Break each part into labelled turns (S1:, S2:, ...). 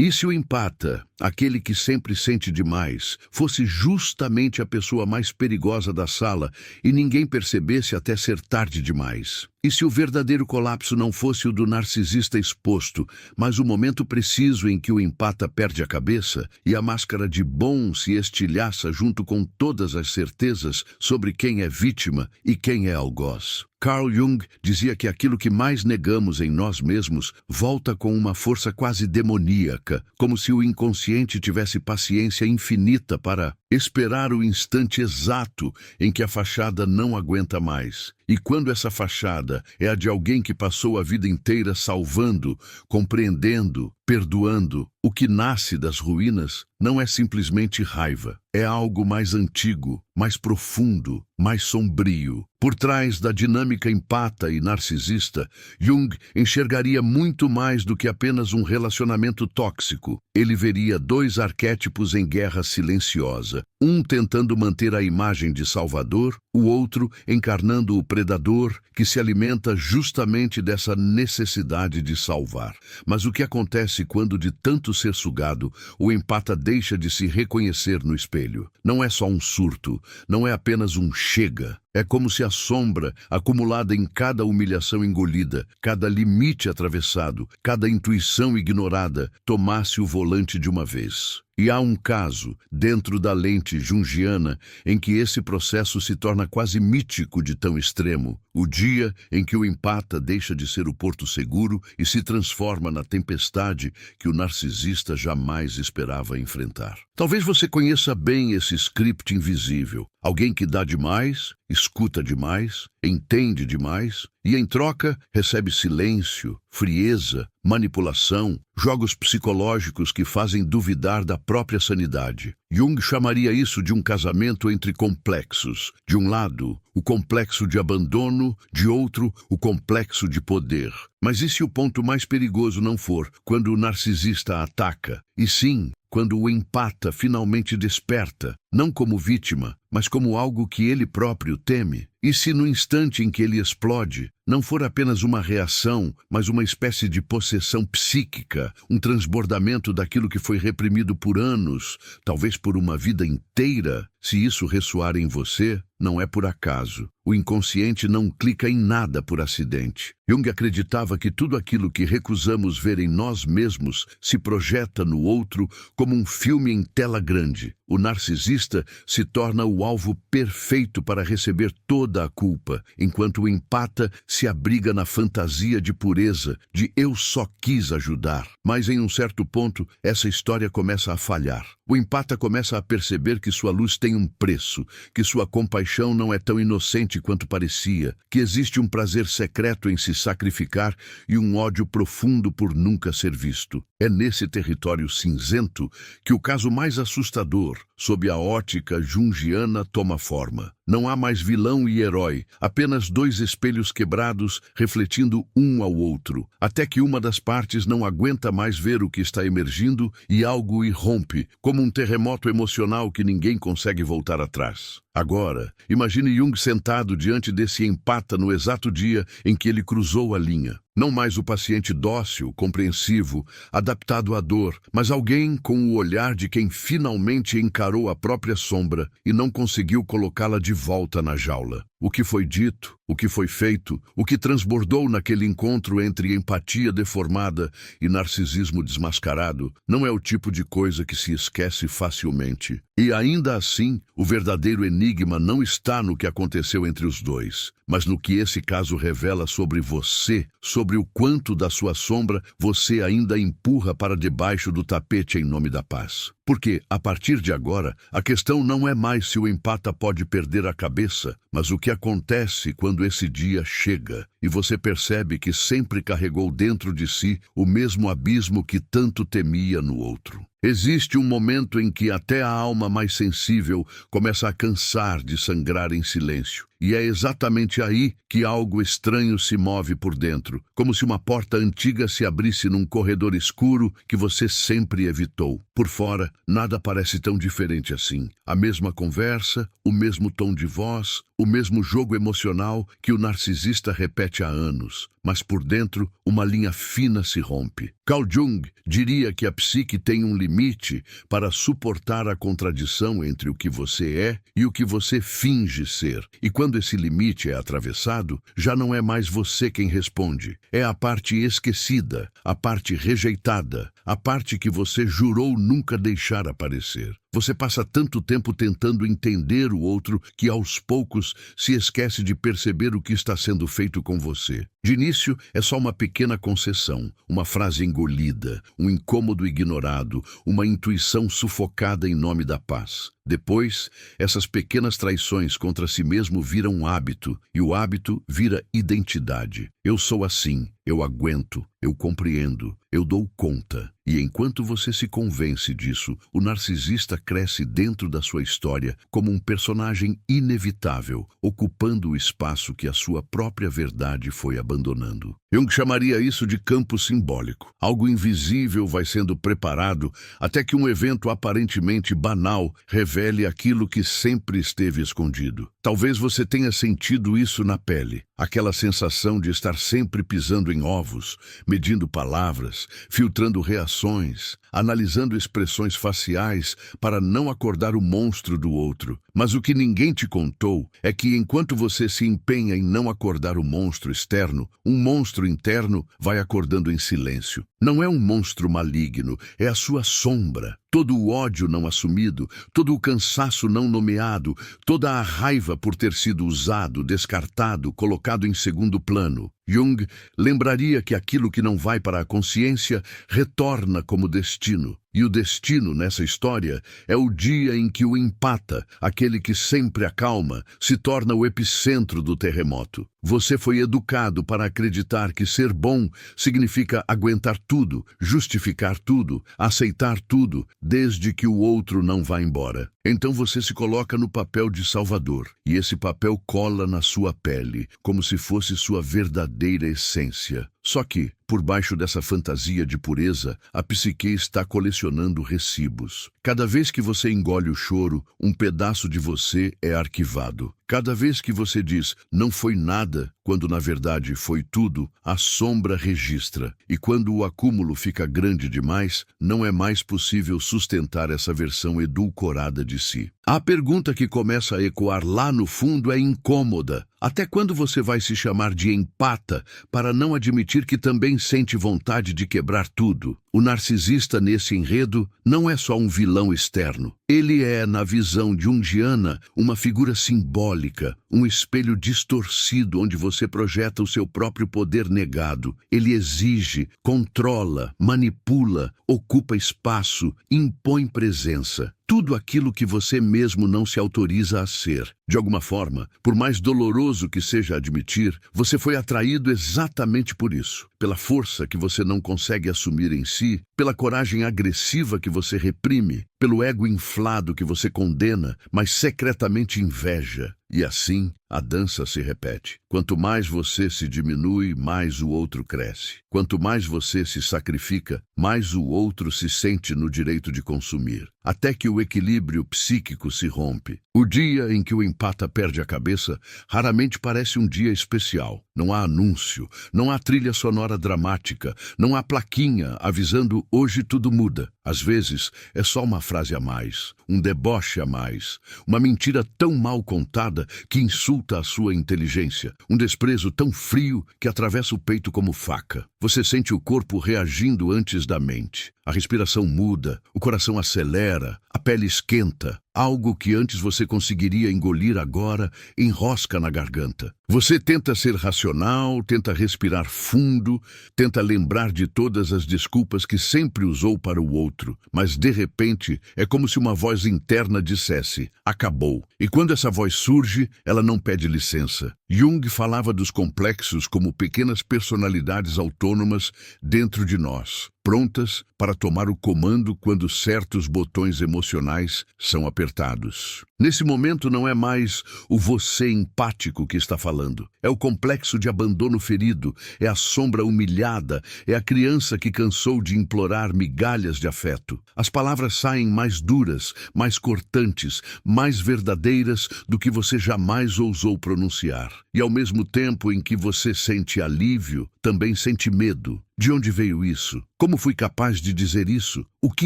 S1: E se o empata, aquele que sempre sente demais, fosse justamente a pessoa mais perigosa da sala e ninguém percebesse até ser tarde demais? E se o verdadeiro colapso não fosse o do narcisista exposto, mas o momento preciso em que o empata perde a cabeça e a máscara de bom se estilhaça junto com todas as certezas sobre quem é vítima e quem é algoz? Carl Jung dizia que aquilo que mais negamos em nós mesmos volta com uma força quase demoníaca, como se o inconsciente tivesse paciência infinita para esperar o instante exato em que a fachada não aguenta mais. E quando essa fachada é a de alguém que passou a vida inteira salvando, compreendendo, perdoando, o que nasce das ruínas não é simplesmente raiva. É algo mais antigo, mais profundo, mais sombrio. Por trás da dinâmica empata e narcisista, Jung enxergaria muito mais do que apenas um relacionamento tóxico. Ele veria dois arquétipos em guerra silenciosa, um tentando manter a imagem de salvador, o outro encarnando o predador que se alimenta justamente dessa necessidade de salvar. Mas o que acontece quando, de tanto ser sugado, o empata deixa de se reconhecer no espelho? Não é só um surto, não é apenas um chega. É como se a sombra, acumulada em cada humilhação engolida, cada limite atravessado, cada intuição ignorada, tomasse o volante de uma vez. E há um caso, dentro da lente junguiana, em que esse processo se torna quase mítico de tão extremo. O dia em que o empata deixa de ser o porto seguro e se transforma na tempestade que o narcisista jamais esperava enfrentar. Talvez você conheça bem esse script invisível. Alguém que dá demais, escuta demais, entende demais e, em troca, recebe silêncio, frieza, manipulação, jogos psicológicos que fazem duvidar da própria sanidade. Jung chamaria isso de um casamento entre complexos. De um lado, o complexo de abandono, de outro, o complexo de poder. Mas e se o ponto mais perigoso não for quando o narcisista ataca, e sim quando o empata finalmente desperta, não como vítima, mas como algo que ele próprio teme? E se no instante em que ele explode, não for apenas uma reação, mas uma espécie de possessão psíquica, um transbordamento daquilo que foi reprimido por anos, talvez por uma vida inteira? Se isso ressoar em você, não é por acaso. O inconsciente não clica em nada por acidente. Jung acreditava que tudo aquilo que recusamos ver em nós mesmos se projeta no outro como um filme em tela grande. O narcisista se torna o alvo perfeito para receber toda a culpa, enquanto o empata se abriga na fantasia de pureza, de eu só quis ajudar. Mas em um certo ponto, essa história começa a falhar. O empata começa a perceber que sua luz tem um preço, que sua compaixão não é tão inocente quanto parecia, que existe um prazer secreto em se sacrificar e um ódio profundo por nunca ser visto. É nesse território cinzento que o caso mais assustador, sob a ótica junguiana, toma forma. Não há mais vilão e herói, apenas dois espelhos quebrados refletindo um ao outro, até que uma das partes não aguenta mais ver o que está emergindo e algo irrompe, como um terremoto emocional que ninguém consegue voltar atrás. Agora, imagine Jung sentado diante desse empata no exato dia em que ele cruzou a linha. Não mais o paciente dócil, compreensivo, adaptado à dor, mas alguém com o olhar de quem finalmente encarou a própria sombra e não conseguiu colocá-la de volta na jaula. O que foi dito, o que foi feito, o que transbordou naquele encontro entre empatia deformada e narcisismo desmascarado, não é o tipo de coisa que se esquece facilmente. E ainda assim, o verdadeiro enigma não está no que aconteceu entre os dois, mas no que esse caso revela sobre você, sobre o quanto da sua sombra você ainda empurra para debaixo do tapete em nome da paz. Porque, a partir de agora, a questão não é mais se o empata pode perder a cabeça, mas o que acontece quando esse dia chega e você percebe que sempre carregou dentro de si o mesmo abismo que tanto temia no outro. Existe um momento em que até a alma mais sensível começa a cansar de sangrar em silêncio. E é exatamente aí que algo estranho se move por dentro, como se uma porta antiga se abrisse num corredor escuro que você sempre evitou. Por fora, nada parece tão diferente assim. A mesma conversa, o mesmo tom de voz, o mesmo jogo emocional que o narcisista repete há anos. mas por dentro uma linha fina se rompe. Carl Jung diria que a psique tem um limite para suportar a contradição entre o que você é e o que você finge ser. E quando esse limite é atravessado, já não é mais você quem responde. É a parte esquecida, a parte rejeitada, a parte que você jurou nunca deixar aparecer. Você passa tanto tempo tentando entender o outro que aos poucos se esquece de perceber o que está sendo feito com você. De início, é só uma pequena concessão, uma frase engolida, um incômodo ignorado, uma intuição sufocada em nome da paz. Depois, essas pequenas traições contra si mesmo viram um hábito, e o hábito vira identidade. Eu sou assim, eu aguento, eu compreendo, eu dou conta. E enquanto você se convence disso, o narcisista cresce dentro da sua história como um personagem inevitável, ocupando o espaço que a sua própria verdade foi abandonando. Jung chamaria isso de campo simbólico. Algo invisível vai sendo preparado até que um evento aparentemente banal revele aquilo que sempre esteve escondido. Talvez você tenha sentido isso na pele, aquela sensação de estar sempre pisando em ovos, medindo palavras, filtrando reações, analisando expressões faciais para não acordar o monstro do outro. Mas o que ninguém te contou é que enquanto você se empenha em não acordar o monstro externo, um monstro interno vai acordando em silêncio. Não é um monstro maligno, é a sua sombra. Todo o ódio não assumido, todo o cansaço não nomeado, toda a raiva por ter sido usado, descartado, colocado em segundo plano. Jung lembraria que aquilo que não vai para a consciência retorna como destino. E o destino nessa história é o dia em que o empata, aquele que sempre acalma, se torna o epicentro do terremoto. Você foi educado para acreditar que ser bom significa aguentar tudo, justificar tudo, aceitar tudo, desde que o outro não vá embora. Então você se coloca no papel de salvador, e esse papel cola na sua pele, como se fosse sua verdadeira essência. Só que, por baixo dessa fantasia de pureza, a psique está colecionando recibos. Cada vez que você engole o choro, um pedaço de você é arquivado. Cada vez que você diz, não foi nada, quando na verdade foi tudo, a sombra registra. E quando o acúmulo fica grande demais, não é mais possível sustentar essa versão edulcorada de si. A pergunta que começa a ecoar lá no fundo é incômoda. Até quando você vai se chamar de empata para não admitir que também sente vontade de quebrar tudo? O narcisista nesse enredo não é só um vilão externo. Ele é, na visão junguiana, uma figura simbólica, um espelho distorcido onde você projeta o seu próprio poder negado. Ele exige, controla, manipula, ocupa espaço, impõe presença. Tudo aquilo que você mesmo não se autoriza a ser. De alguma forma, por mais doloroso que seja admitir, você foi atraído exatamente por isso. Pela força que você não consegue assumir em si, pela coragem agressiva que você reprime, pelo ego inflado que você condena, mas secretamente inveja. E assim, a dança se repete. Quanto mais você se diminui, mais o outro cresce. Quanto mais você se sacrifica, mais o outro se sente no direito de consumir. Até que o equilíbrio psíquico se rompe. O dia em que o empata perde a cabeça raramente parece um dia especial. Não há anúncio, não há trilha sonora dramática, não há plaquinha avisando hoje tudo muda. Às vezes, é só uma frase a mais, um deboche a mais, uma mentira tão mal contada que insulta a sua inteligência, um desprezo tão frio que atravessa o peito como faca. Você sente o corpo reagindo antes da mente. A respiração muda, o coração acelera, a pele esquenta. Algo que antes você conseguiria engolir agora enrosca na garganta. Você tenta ser racional, tenta respirar fundo, tenta lembrar de todas as desculpas que sempre usou para o outro, mas de repente é como se uma voz interna dissesse, acabou. E quando essa voz surge, ela não pede licença. Jung falava dos complexos como pequenas personalidades autônomas dentro de nós, prontas para tomar o comando quando certos botões emocionais são apertados. Nesse momento não é mais o você empático que está falando. É o complexo de abandono ferido, é a sombra humilhada, é a criança que cansou de implorar migalhas de afeto. As palavras saem mais duras, mais cortantes, mais verdadeiras do que você jamais ousou pronunciar. E ao mesmo tempo em que você sente alívio, também sente medo. De onde veio isso? Como fui capaz de dizer isso? O que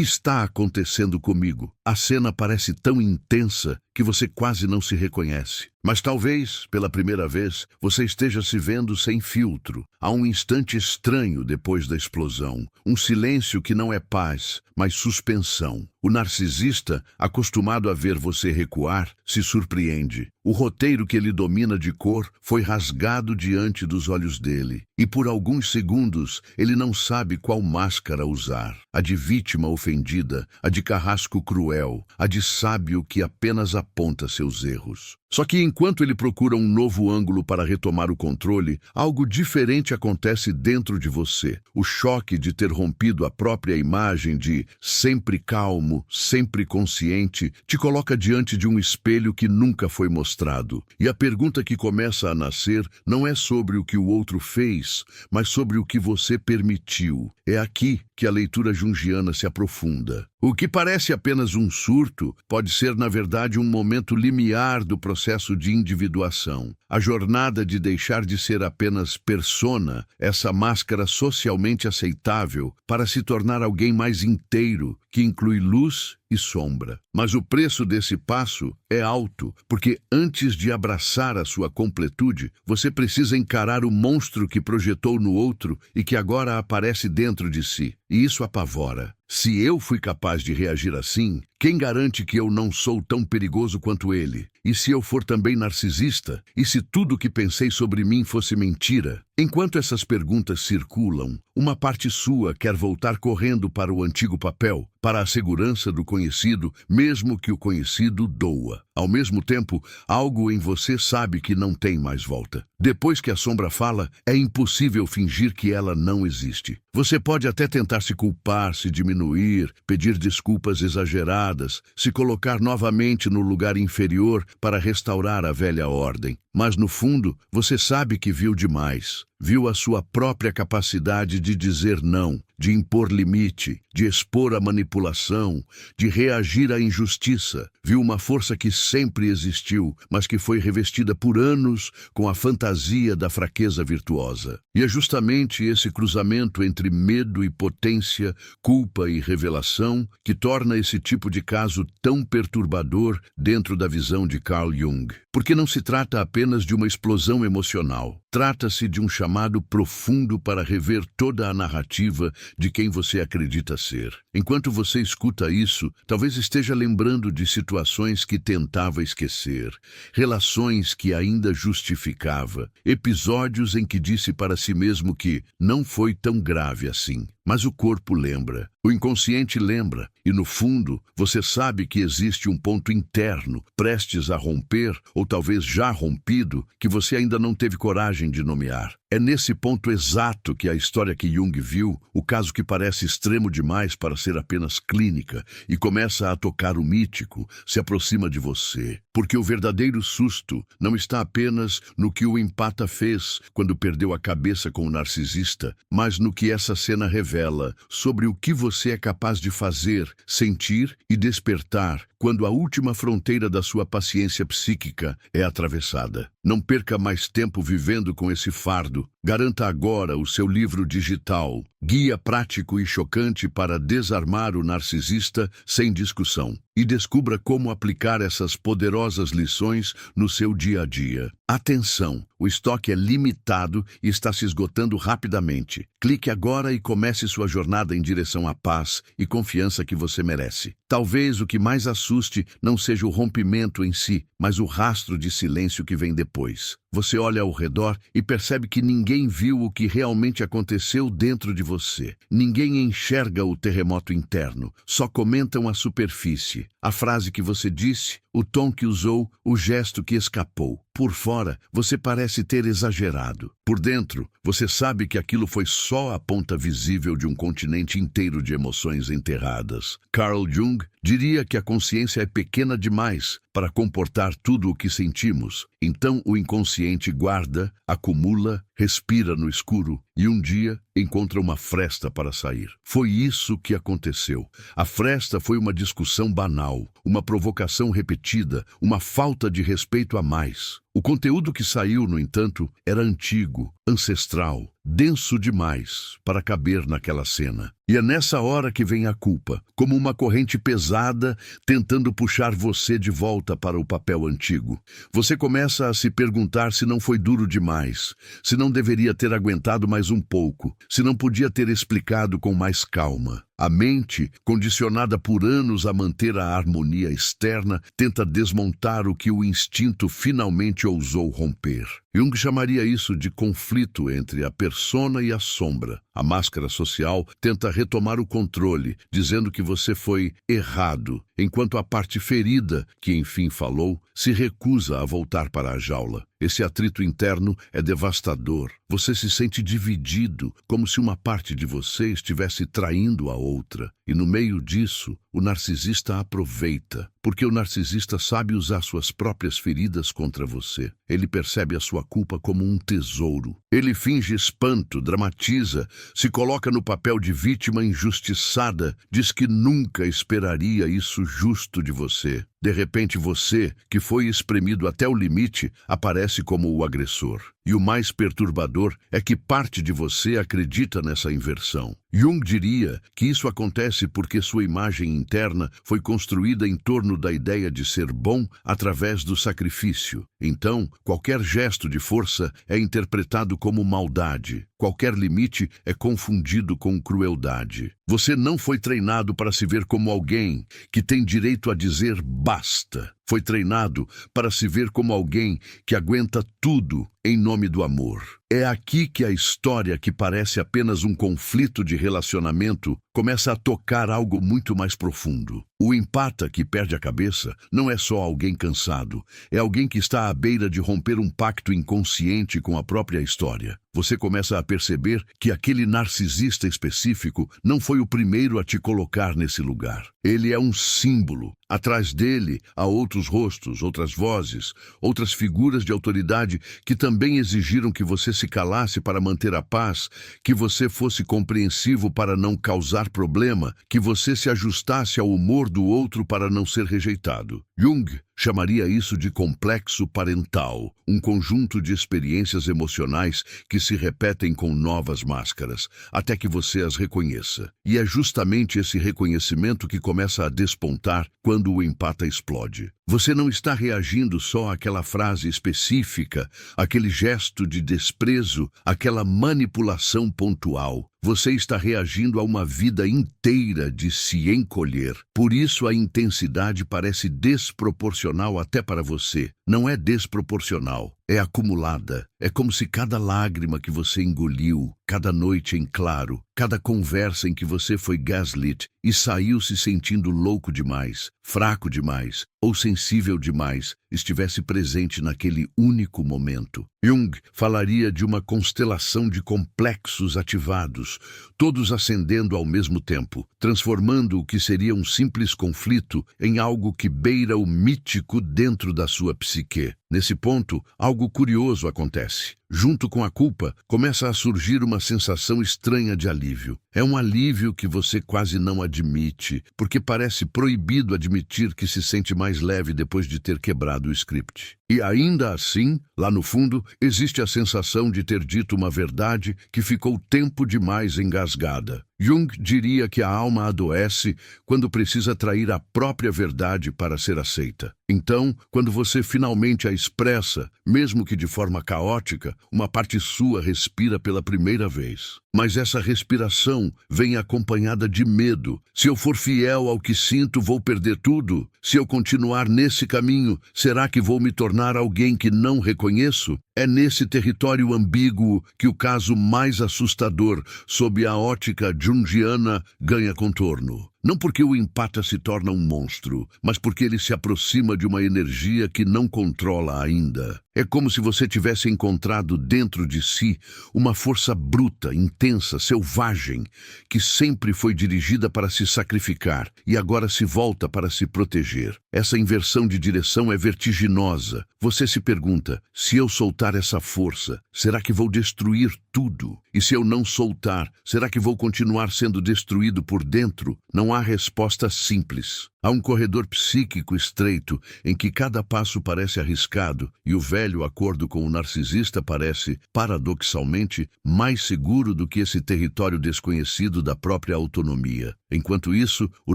S1: está acontecendo comigo? A cena parece tão intensa que você quase não se reconhece. Mas talvez, pela primeira vez, você esteja se vendo sem filtro. Há um instante estranho depois da explosão. Um silêncio que não é paz, mas suspensão. O narcisista, acostumado a ver você recuar, se surpreende. O roteiro que ele domina de cor foi rasgado diante dos olhos dele. E por alguns segundos, ele não sabe qual máscara usar. A de vítima ofendida, a de carrasco cruel, a de sábio que apenas aponta seus erros. Só que enquanto ele procura um novo ângulo para retomar o controle, algo diferente acontece dentro de você. O choque de ter rompido a própria imagem de sempre calmo, sempre consciente, te coloca diante de um espelho que nunca foi mostrado. E a pergunta que começa a nascer não é sobre o que o outro fez, mas sobre o que você permitiu. É aqui que a leitura junguiana se aprofunda. O que parece apenas um surto pode ser, na verdade, um momento limiar do processo de individuação. A jornada de deixar de ser apenas persona, essa máscara socialmente aceitável, para se tornar alguém mais inteiro, que inclui luz e sombra. Mas o preço desse passo é alto, porque antes de abraçar a sua completude, você precisa encarar o monstro que projetou no outro e que agora aparece dentro de si. E isso apavora. Se eu fui capaz de reagir assim, quem garante que eu não sou tão perigoso quanto ele? E se eu for também narcisista? E se tudo o que pensei sobre mim fosse mentira? Enquanto essas perguntas circulam, uma parte sua quer voltar correndo para o antigo papel, para a segurança do conhecido, mesmo que o conhecido doa. Ao mesmo tempo, algo em você sabe que não tem mais volta. Depois que a sombra fala, é impossível fingir que ela não existe. Você pode até tentar se culpar, se diminuir, pedir desculpas exageradas, se colocar novamente no lugar inferior para restaurar a velha ordem. Mas, no fundo, você sabe que viu demais. Viu a sua própria capacidade de dizer não, de impor limite, de expor a manipulação, de reagir à injustiça. Viu uma força que sempre existiu, mas que foi revestida por anos com a fantasia da fraqueza virtuosa. E é justamente esse cruzamento entre medo e potência, culpa e revelação, que torna esse tipo de caso tão perturbador dentro da visão de Carl Jung. Porque não se trata apenas de uma explosão emocional. Trata-se de um chamado profundo para rever toda a narrativa de quem você acredita ser. Enquanto você escuta isso, talvez esteja lembrando de situações que tentava esquecer, relações que ainda justificava, episódios em que disse para si mesmo que não foi tão grave assim. Mas o corpo lembra, o inconsciente lembra, e no fundo, você sabe que existe um ponto interno, prestes a romper, ou talvez já rompido, que você ainda não teve coragem de nomear. É nesse ponto exato que a história que Jung viu, o caso que parece extremo demais para ser apenas clínica, e começa a tocar o mítico, se aproxima de você. Porque o verdadeiro susto não está apenas no que o empata fez quando perdeu a cabeça com o narcisista, mas no que essa cena revela sobre o que você é capaz de fazer, sentir e despertar quando a última fronteira da sua paciência psíquica é atravessada. Não perca mais tempo vivendo com esse fardo. Garanta agora o seu livro digital, Guia Prático e Chocante para Desarmar o Narcisista sem Discussão. E descubra como aplicar essas poderosas lições no seu dia a dia. Atenção! O estoque é limitado e está se esgotando rapidamente. Clique agora e comece sua jornada em direção à paz e confiança que você merece. Talvez o que mais assuste não seja o rompimento em si, mas o rastro de silêncio que vem depois. Você olha ao redor e percebe que ninguém viu o que realmente aconteceu dentro de você. Ninguém enxerga o terremoto interno, só comentam a superfície. A frase que você disse, o tom que usou, o gesto que escapou. Por fora, você parece ter exagerado. Por dentro, você sabe que aquilo foi só a ponta visível de um continente inteiro de emoções enterradas. Carl Jung diria que a consciência é pequena demais para comportar tudo o que sentimos. Então o inconsciente guarda, acumula, respira no escuro e um dia encontra uma fresta para sair. Foi isso que aconteceu. A fresta foi uma discussão banal, uma provocação repetida, uma falta de respeito a mais. O conteúdo que saiu, no entanto, era antigo, ancestral, denso demais para caber naquela cena. E é nessa hora que vem a culpa, como uma corrente pesada tentando puxar você de volta para o papel antigo. Você começa a se perguntar se não foi duro demais, se não deveria ter aguentado mais um pouco, se não podia ter explicado com mais calma. A mente, condicionada por anos a manter a harmonia externa, tenta desmontar o que o instinto finalmente ousou romper. Jung chamaria isso de conflito entre a persona e a sombra. A máscara social tenta retomar o controle, dizendo que você foi errado, enquanto a parte ferida, que enfim falou, se recusa a voltar para a jaula. Esse atrito interno é devastador. Você se sente dividido, como se uma parte de você estivesse traindo a outra. E no meio disso, o narcisista aproveita, porque o narcisista sabe usar suas próprias feridas contra você. Ele percebe a sua culpa como um tesouro. Ele finge espanto, dramatiza, se coloca no papel de vítima injustiçada, diz que nunca esperaria isso justo de você. De repente você, que foi espremido até o limite, aparece como o agressor. E o mais perturbador é que parte de você acredita nessa inversão. Jung diria que isso acontece porque sua imagem interna foi construída em torno da ideia de ser bom através do sacrifício. Então, qualquer gesto de força é interpretado como maldade. Qualquer limite é confundido com crueldade. Você não foi treinado para se ver como alguém que tem direito a dizer basta. Foi treinado para se ver como alguém que aguenta tudo em nome do amor. É aqui que a história, que parece apenas um conflito de relacionamento, começa a tocar algo muito mais profundo. O empata que perde a cabeça não é só alguém cansado, é alguém que está à beira de romper um pacto inconsciente com a própria história. Você começa a perceber que aquele narcisista específico não foi o primeiro a te colocar nesse lugar. Ele é um símbolo. Atrás dele há outros rostos, outras vozes, outras figuras de autoridade que também exigiram que você se calasse para manter a paz, que você fosse compreensivo para não causar problema, que você se ajustasse ao humor do outro para não ser rejeitado. Jung chamaria isso de complexo parental, um conjunto de experiências emocionais que se repetem com novas máscaras, até que você as reconheça. E é justamente esse reconhecimento que começa a despontar quando o empata explode. Você não está reagindo só àquela frase específica, aquele gesto de desprezo, aquela manipulação pontual. Você está reagindo a uma vida inteira de se encolher. Por isso a intensidade parece desproporcional até para você. Não é desproporcional, é acumulada. É como se cada lágrima que você engoliu, cada noite em claro, cada conversa em que você foi gaslit e saiu se sentindo louco demais, fraco demais ou sensível demais, estivesse presente naquele único momento. Jung falaria de uma constelação de complexos ativados, todos acendendo ao mesmo tempo, transformando o que seria um simples conflito em algo que beira o mítico dentro da sua psique. Nesse ponto, algo curioso acontece. Junto com a culpa, começa a surgir uma sensação estranha de alívio. É um alívio que você quase não admite, porque parece proibido admitir que se sente mais leve depois de ter quebrado o script. E ainda assim, lá no fundo, existe a sensação de ter dito uma verdade que ficou tempo demais engasgada. Jung diria que a alma adoece quando precisa trair a própria verdade para ser aceita. Então, quando você finalmente a expressa, mesmo que de forma caótica, uma parte sua respira pela primeira vez. Mas essa respiração vem acompanhada de medo. Se eu for fiel ao que sinto, vou perder tudo? Se eu continuar nesse caminho, será que vou me tornar alguém que não reconheço? É nesse território ambíguo que o caso mais assustador, sob a ótica junguiana, ganha contorno. Não porque o empata se torna um monstro, mas porque ele se aproxima de uma energia que não controla ainda. É como se você tivesse encontrado dentro de si uma força bruta, intensa, selvagem, que sempre foi dirigida para se sacrificar e agora se volta para se proteger. Essa inversão de direção é vertiginosa. Você se pergunta, se eu soltar essa força, será que vou destruir tudo? E se eu não soltar, será que vou continuar sendo destruído por dentro? Não há resposta simples. Há um corredor psíquico estreito em que cada passo parece arriscado e o velho acordo com o narcisista parece, paradoxalmente, mais seguro do que esse território desconhecido da própria autonomia. Enquanto isso, o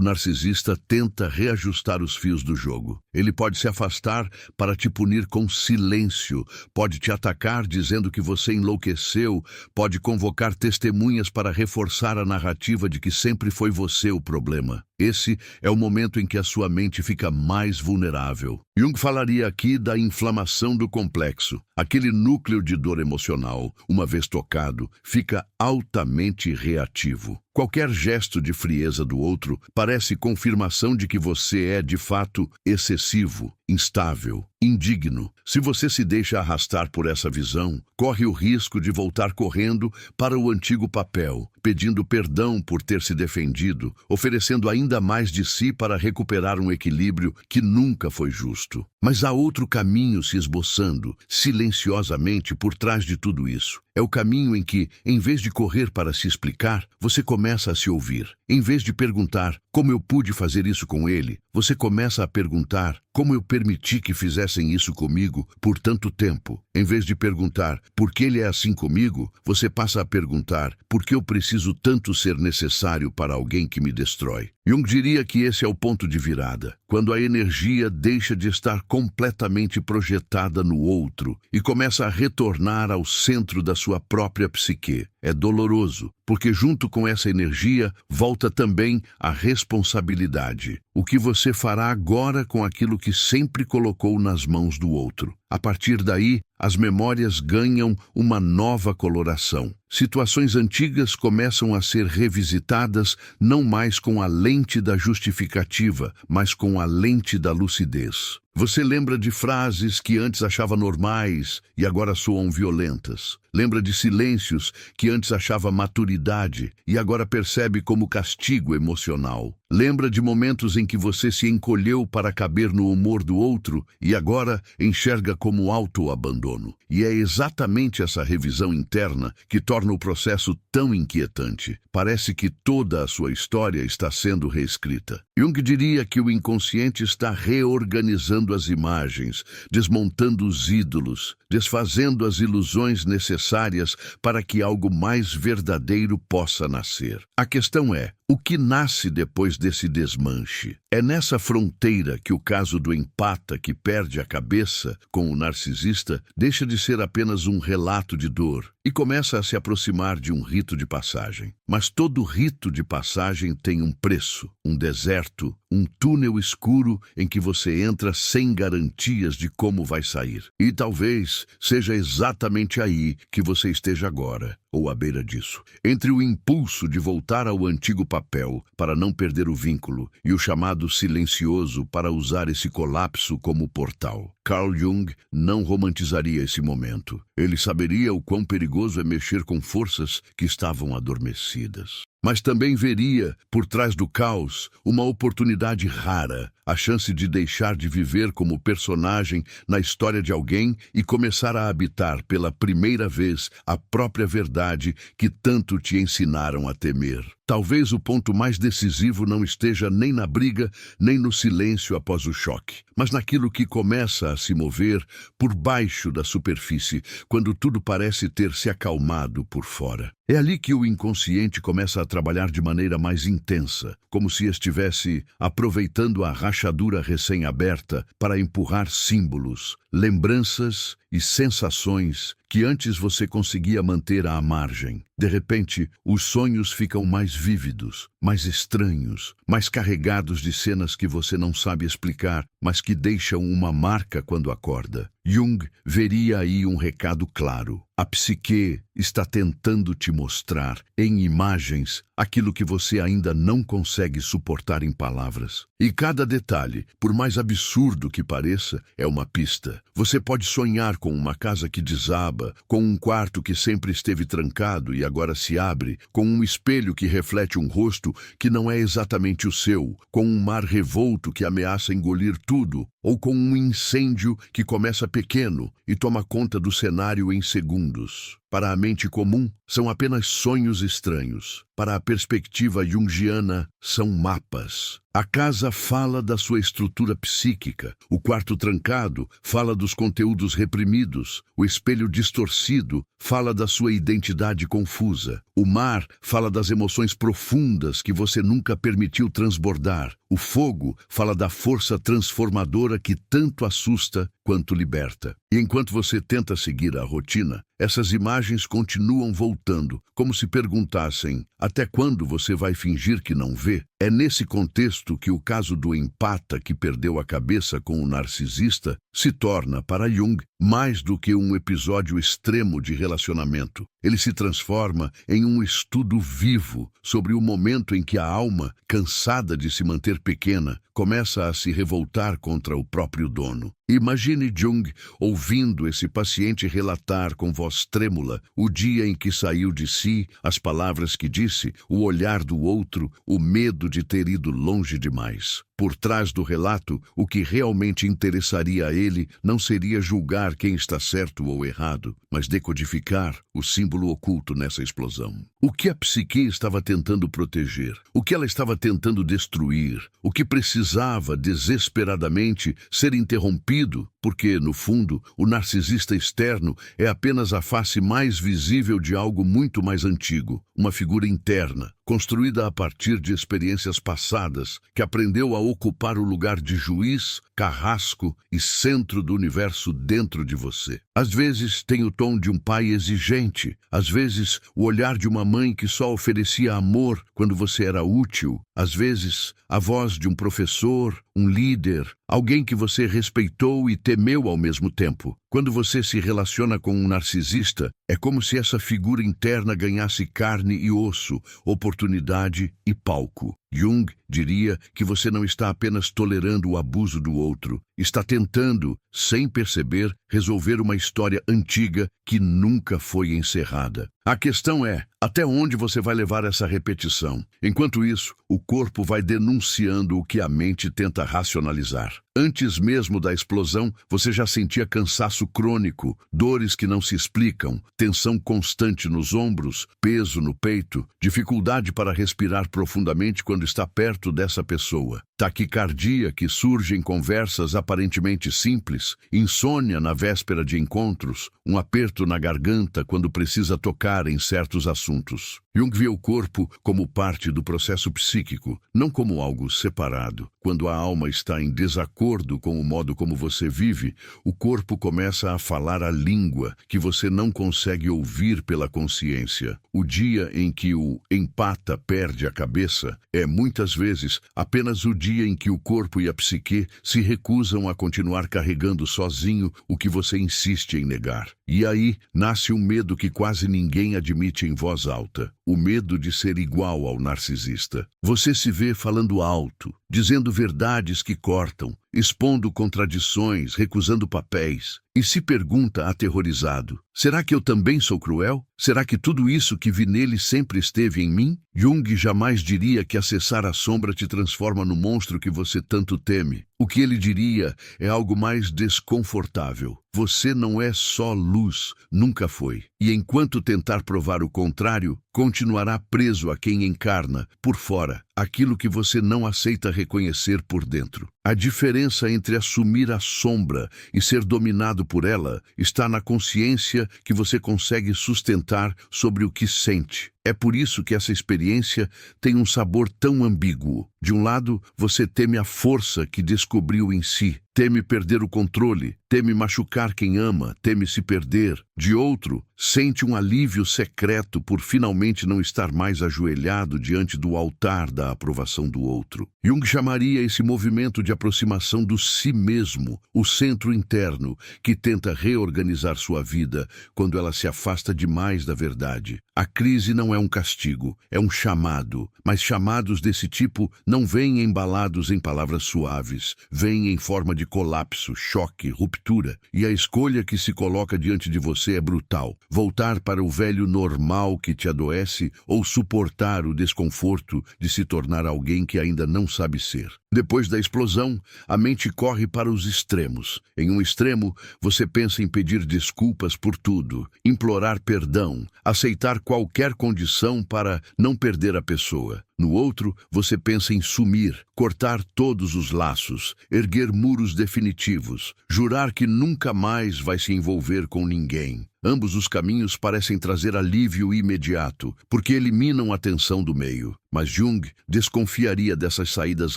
S1: narcisista tenta reajustar os fios do jogo. Ele pode se afastar para te punir com silêncio, pode te atacar dizendo que você enlouqueceu, pode convocar testemunhas para reforçar a narrativa de que sempre foi você o problema. Esse é o momento em que a sua mente fica mais vulnerável. Jung falaria aqui da inflamação do complexo. Aquele núcleo de dor emocional, uma vez tocado, fica altamente reativo. Qualquer gesto de frieza do outro parece confirmação de que você é, de fato, excessivo, instável, indigno. Se você se deixa arrastar por essa visão, corre o risco de voltar correndo para o antigo papel, pedindo perdão por ter se defendido, oferecendo ainda mais de si para recuperar um equilíbrio que nunca foi justo. Mas há outro caminho se esboçando, silenciosamente, por trás de tudo isso. É o caminho em que, em vez de correr para se explicar, você começa a se ouvir. Em vez de perguntar como eu pude fazer isso com ele, você começa a perguntar como eu permiti que fizessem isso comigo por tanto tempo. Em vez de perguntar por que ele é assim comigo, você passa a perguntar por que eu preciso tanto ser necessário para alguém que me destrói. Jung diria que esse é o ponto de virada, quando a energia deixa de estar completamente projetada no outro e começa a retornar ao centro da sua própria psique. É doloroso, porque junto com essa energia volta também a responsabilidade. O que você fará agora com aquilo que sempre colocou nas mãos do outro? A partir daí, as memórias ganham uma nova coloração. Situações antigas começam a ser revisitadas não mais com a lente da justificativa, mas com a lente da lucidez. Você lembra de frases que antes achava normais e agora soam violentas. Lembra de silêncios que antes achava maturidade e agora percebe como castigo emocional. Lembra de momentos em que você se encolheu para caber no humor do outro e agora enxerga como autoabandono. E é exatamente essa revisão interna que torna o processo tão inquietante. Parece que toda a sua história está sendo reescrita. Jung diria que o inconsciente está reorganizando as imagens, desmontando os ídolos, desfazendo as ilusões necessárias para que algo mais verdadeiro possa nascer. A questão é, o que nasce depois desse desmanche? É nessa fronteira que o caso do empata que perde a cabeça com o narcisista deixa de ser apenas um relato de dor e começa a se aproximar de um rito de passagem. Mas todo rito de passagem tem um preço, um deserto, um túnel escuro em que você entra sem garantias de como vai sair. E talvez seja exatamente aí que você esteja agora, ou à beira disso. Entre o impulso de voltar ao antigo papel para não perder o vínculo e o chamado silencioso para usar esse colapso como portal. Carl Jung não romantizaria esse momento. Ele saberia o quão perigoso é mexer com forças que estavam adormecidas. Mas também veria, por trás do caos, uma oportunidade rara, a chance de deixar de viver como personagem na história de alguém e começar a habitar pela primeira vez a própria verdade que tanto te ensinaram a temer. Talvez o ponto mais decisivo não esteja nem na briga, nem no silêncio após o choque, mas naquilo que começa a se mover por baixo da superfície, quando tudo parece ter se acalmado por fora. É ali que o inconsciente começa a trabalhar de maneira mais intensa, como se estivesse aproveitando a rachadura recém-aberta para empurrar símbolos, lembranças e sensações que antes você conseguia manter à margem. De repente, os sonhos ficam mais vívidos, mais estranhos, mais carregados de cenas que você não sabe explicar, mas que deixam uma marca quando acorda. Jung veria aí um recado claro. A psique está tentando te mostrar, em imagens, aquilo que você ainda não consegue suportar em palavras. E cada detalhe, por mais absurdo que pareça, é uma pista. Você pode sonhar com uma casa que desaba, com um quarto que sempre esteve trancado e agora se abre, com um espelho que reflete um rosto que não é exatamente o seu, com um mar revolto que ameaça engolir tudo, ou com um incêndio que começa pequeno e toma conta do cenário em segundos. Para a mente comum, são apenas sonhos estranhos. Para a perspectiva junguiana, são mapas. A casa fala da sua estrutura psíquica, o quarto trancado fala dos conteúdos reprimidos, o espelho distorcido fala da sua identidade confusa, o mar fala das emoções profundas que você nunca permitiu transbordar, o fogo fala da força transformadora que tanto assusta quanto liberta. E enquanto você tenta seguir a rotina, essas imagens continuam voltando, como se perguntassem: até quando você vai fingir que não vê? É nesse contexto que o caso do empata que perdeu a cabeça com o narcisista se torna, para Jung, mais do que um episódio extremo de relacionamento. Ele se transforma em um estudo vivo sobre o momento em que a alma, cansada de se manter pequena, começa a se revoltar contra o próprio dono. Imagine Jung ouvindo esse paciente relatar com voz trêmula o dia em que saiu de si, as palavras que disse, o olhar do outro, o medo de ter ido longe demais. Por trás do relato, o que realmente interessaria a ele não seria julgar quem está certo ou errado, mas decodificar o símbolo oculto nessa explosão. O que a psique estava tentando proteger? O que ela estava tentando destruir? O que precisava desesperadamente ser interrompido? Porque, no fundo, o narcisista externo é apenas a face mais visível de algo muito mais antigo, uma figura interna, construída a partir de experiências passadas, que aprendeu a ocupar o lugar de juiz, carrasco e centro do universo dentro de você. Às vezes tem o tom de um pai exigente, às vezes o olhar de uma mãe que só oferecia amor quando você era útil, às vezes a voz de um professor, um líder, alguém que você respeitou e temeu ao mesmo tempo. Quando você se relaciona com um narcisista, é como se essa figura interna ganhasse carne e osso, oportunidade e palco. Jung diria que você não está apenas tolerando o abuso do outro, está tentando, sem perceber, resolver uma história antiga que nunca foi encerrada. A questão é, até onde você vai levar essa repetição? Enquanto isso, o corpo vai denunciando o que a mente tenta racionalizar. Antes mesmo da explosão, você já sentia cansaço crônico, dores que não se explicam, tensão constante nos ombros, peso no peito, dificuldade para respirar profundamente quando está perto dessa pessoa, taquicardia que surge em conversas aparentemente simples, insônia na véspera de encontros, um aperto na garganta quando precisa tocar em certos assuntos. Jung vê o corpo como parte do processo psíquico, não como algo separado. Quando a alma está em desacordo com o modo como você vive, o corpo começa a falar a língua que você não consegue ouvir pela consciência. O dia em que o empata perde a cabeça é, muitas vezes, apenas o dia em que o corpo e a psique se recusam a continuar carregando sozinho o que você insiste em negar. E aí nasce um medo que quase ninguém admite em voz alta. O medo de ser igual ao narcisista. Você se vê falando alto, dizendo verdades que cortam, expondo contradições, recusando papéis, e se pergunta aterrorizado: será que eu também sou cruel? Será que tudo isso que vi nele sempre esteve em mim? Jung jamais diria que acessar a sombra te transforma no monstro que você tanto teme. O que ele diria é algo mais desconfortável. Você não é só luz, nunca foi. E enquanto tentar provar o contrário, continuará preso a quem encarna, por fora, aquilo que você não aceita reconhecer por dentro. A diferença entre assumir a sombra e ser dominado por ela está na consciência que você consegue sustentar sobre o que sente. É por isso que essa experiência tem um sabor tão ambíguo. De um lado, você teme a força que descobriu em si, teme perder o controle, teme machucar quem ama, teme se perder. De outro, sente um alívio secreto por finalmente não estar mais ajoelhado diante do altar da aprovação do outro. Jung chamaria esse movimento de aproximação do si mesmo, o centro interno, que tenta reorganizar sua vida quando ela se afasta demais da verdade. A crise não é um castigo, é um chamado, mas chamados desse tipo não vêm embalados em palavras suaves, vêm em forma de colapso, choque, ruptura, e a escolha que se coloca diante de você é brutal. Voltar para o velho normal que te adoece ou suportar o desconforto de se tornar alguém que ainda não sabe ser. Depois da explosão, confusão, a mente corre para os extremos. Em um extremo, você pensa em pedir desculpas por tudo, implorar perdão, aceitar qualquer condição para não perder a pessoa. No outro, você pensa em sumir, cortar todos os laços, erguer muros definitivos, jurar que nunca mais vai se envolver com ninguém. Ambos os caminhos parecem trazer alívio imediato, porque eliminam a tensão do meio. Mas Jung desconfiaria dessas saídas